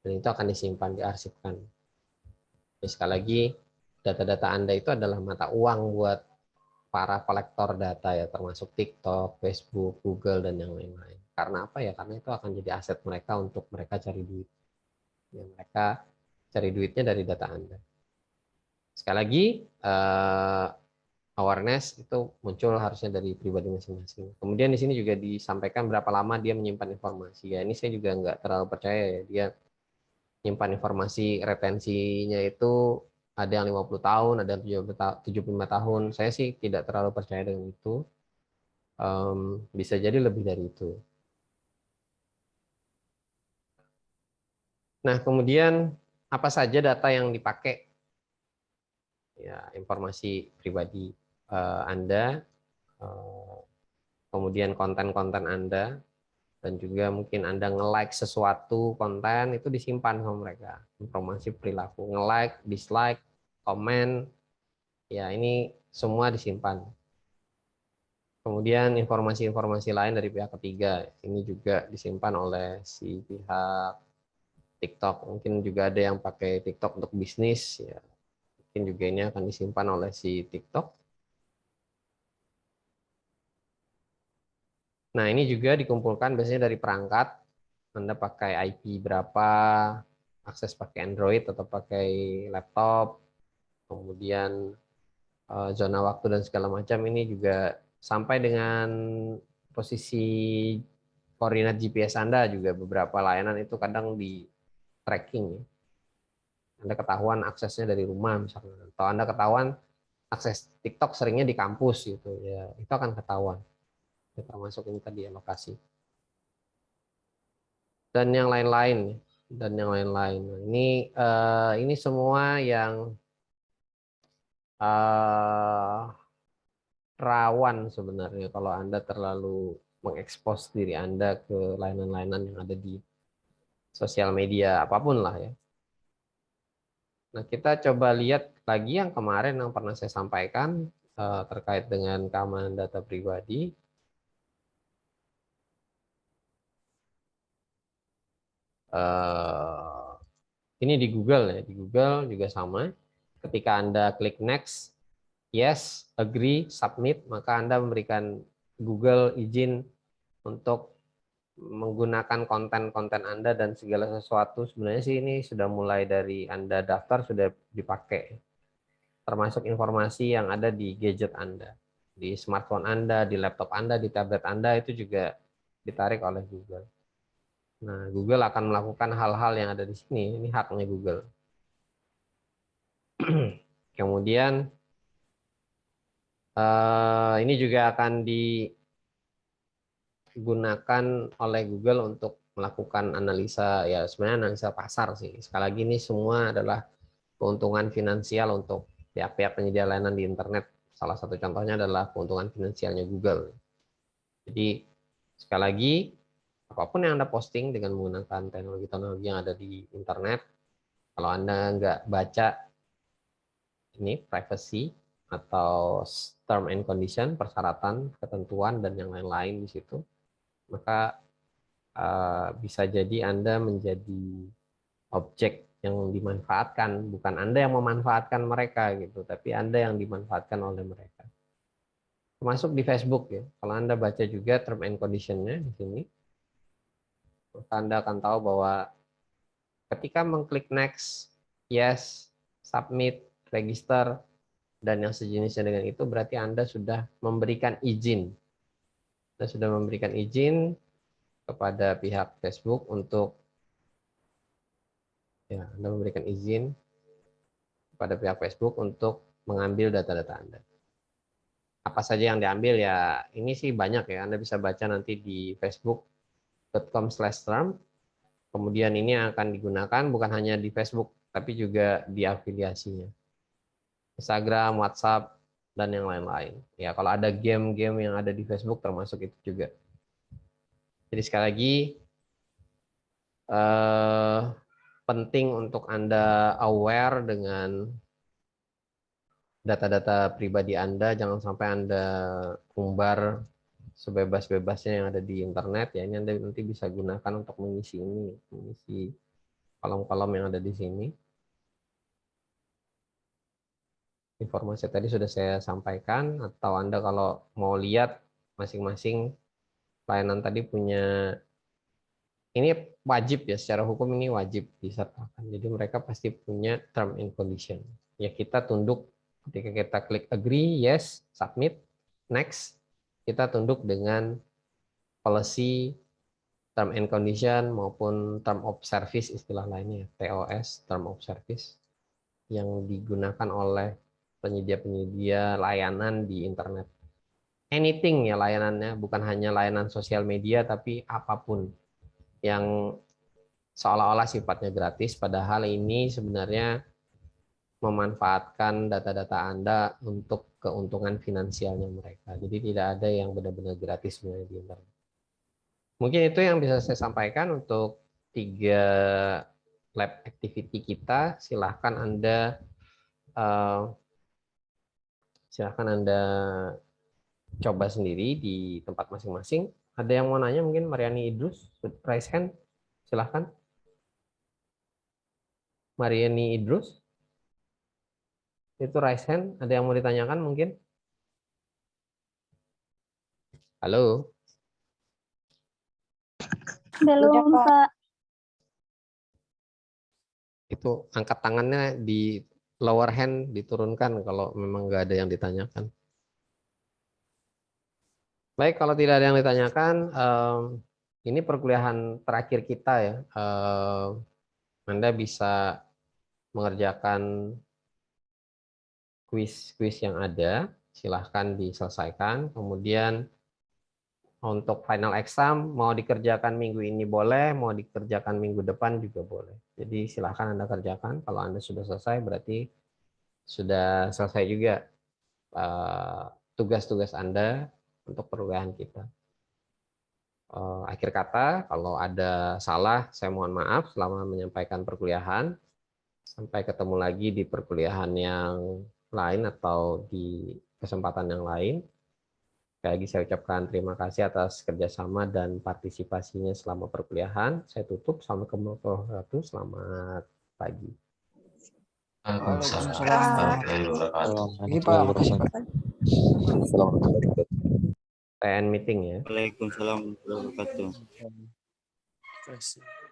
Dan itu akan disimpan, diarsipkan. Jadi sekali lagi, data-data Anda itu adalah mata uang buat para kolektor data ya, termasuk TikTok, Facebook, Google, dan yang lain-lain. Karena apa ya? Karena itu akan jadi aset mereka untuk mereka cari duit. Ya, mereka cari duitnya dari data Anda. Sekali lagi, awareness itu muncul harusnya dari pribadi masing-masing. Kemudian di sini juga disampaikan berapa lama dia menyimpan informasi. Ya, ini saya juga nggak terlalu percaya ya. Dia nyimpan informasi retensinya itu ada yang 50 tahun, ada yang 75 tahun. Saya sih tidak terlalu percaya dengan itu. Bisa jadi lebih dari itu. Nah, kemudian apa saja data yang dipakai? Ya, informasi pribadi Anda, kemudian konten-konten Anda, dan juga mungkin Anda nge-like sesuatu konten, itu disimpan sama mereka. Informasi perilaku, nge-like, dislike, komen, ya ini semua disimpan. Kemudian informasi-informasi lain dari pihak ketiga, ini juga disimpan oleh si pihak TikTok. Mungkin juga ada yang pakai TikTok untuk bisnis, ya. Mungkin juga ini akan disimpan oleh si TikTok. Nah, ini juga dikumpulkan biasanya dari perangkat. Anda pakai IP berapa, akses pakai Android atau pakai laptop, kemudian zona waktu dan segala macam, ini juga sampai dengan posisi koordinat GPS Anda juga beberapa layanan itu kadang di tracking. Anda ketahuan aksesnya dari rumah misalnya, atau Anda ketahuan akses TikTok seringnya di kampus gitu ya, itu akan ketahuan. Termasuk ini tadi ya, lokasi. Dan yang lain-lain, dan yang lain-lain. Ini semua yang rawan sebenarnya kalau Anda terlalu mengekspos diri Anda ke layanan-layanan yang ada di sosial media apapun lah ya. Nah, kita coba lihat lagi yang kemarin yang pernah saya sampaikan terkait dengan keamanan data pribadi. Ini di Google ya, di Google juga sama. Ketika Anda klik next, yes, agree, submit, maka Anda memberikan Google izin untuk menggunakan konten-konten Anda dan segala sesuatu. Sebenarnya sih ini sudah mulai dari Anda daftar sudah dipakai. Termasuk informasi yang ada di gadget Anda, di smartphone Anda, di laptop Anda, di tablet Anda, itu juga ditarik oleh Google. Nah, Google akan melakukan hal-hal yang ada di sini. Ini haknya Google. Kemudian ini juga akan digunakan oleh Google untuk melakukan analisa, ya sebenarnya analisa pasar sih. Sekali lagi ini semua adalah keuntungan finansial untuk pihak-pihak penyedia layanan di internet. Salah satu contohnya adalah keuntungan finansialnya Google. Jadi sekali lagi, apapun yang Anda posting dengan menggunakan teknologi-teknologi yang ada di internet, kalau Anda nggak baca ini privacy atau term and condition, persyaratan, ketentuan, dan yang lain-lain di situ, maka bisa jadi Anda menjadi objek yang dimanfaatkan, bukan Anda yang memanfaatkan mereka gitu, tapi Anda yang dimanfaatkan oleh mereka. Termasuk di Facebook ya. Kalau Anda baca juga term and condition-nya di sini, maka Anda akan tahu bahwa ketika mengklik next, yes, submit, register, dan yang sejenisnya dengan itu, berarti Anda sudah memberikan izin. Anda sudah memberikan izin kepada pihak Facebook untuk, ya, Anda memberikan izin kepada pihak Facebook untuk mengambil data-data Anda. Apa saja yang diambil ya, ini sih banyak ya, Anda bisa baca nanti di facebook.com/term. Kemudian ini akan digunakan bukan hanya di Facebook, tapi juga di afiliasinya. Instagram, WhatsApp, dan yang lain-lain. Ya, kalau ada game-game yang ada di Facebook termasuk itu juga. Jadi sekali lagi penting untuk Anda aware dengan data-data pribadi Anda, jangan sampai Anda umbar sebebas-bebasnya yang ada di internet. Ya, ini Anda nanti bisa gunakan untuk mengisi ini, mengisi kolom-kolom yang ada di sini. Informasi tadi sudah saya sampaikan, atau Anda kalau mau lihat masing-masing layanan tadi punya, ini wajib ya, secara hukum ini wajib disertakan. Jadi mereka pasti punya term and condition. Ya, kita tunduk ketika kita klik agree, yes, submit, next, kita tunduk dengan policy, term and condition maupun term of service istilah lainnya, TOS, term of service, yang digunakan oleh penyedia-penyedia layanan di internet. Anything ya layanannya, bukan hanya layanan sosial media, tapi apapun yang seolah-olah sifatnya gratis, padahal ini sebenarnya memanfaatkan data-data Anda untuk keuntungan finansialnya mereka. Jadi tidak ada yang benar-benar gratis sebenarnya di internet. Mungkin itu yang bisa saya sampaikan untuk 3 lab activity kita. Silahkan Anda coba sendiri di tempat masing-masing. Ada yang mau nanya mungkin? Mariani Idrus, raise hand. Silahkan. Mariani Idrus. Itu raise hand. Ada yang mau ditanyakan mungkin? Halo. Belum, Udah, Pak. Pak. Itu angkat tangannya di lower hand diturunkan kalau memang nggak ada yang ditanyakan. Baik, kalau tidak ada yang ditanyakan, ini perkuliahan terakhir kita ya. Anda bisa mengerjakan kuis-kuis yang ada, silahkan diselesaikan. Kemudian untuk final exam, mau dikerjakan minggu ini boleh, mau dikerjakan minggu depan juga boleh. Jadi silahkan Anda kerjakan. Kalau Anda sudah selesai, berarti sudah selesai juga tugas-tugas Anda untuk perkuliahan kita. Akhir kata, kalau ada salah, saya mohon maaf selama menyampaikan perkuliahan. Sampai ketemu lagi di perkuliahan yang lain atau di kesempatan yang lain. Sekali lagi saya ucapkan terima kasih atas kerjasama dan partisipasinya selama perkuliahan. Saya tutup. Assalamualaikum warahmatullahi wabarakatuh. Selamat pagi. Waalaikumsalam Waalaikumsalam. warahmatullahi wabarakatuh. Ini Pak, makasih Pak. Assalamualaikum. TN meeting ya. Waalaikumsalam warahmatullahi wabarakatuh. Terima kasih.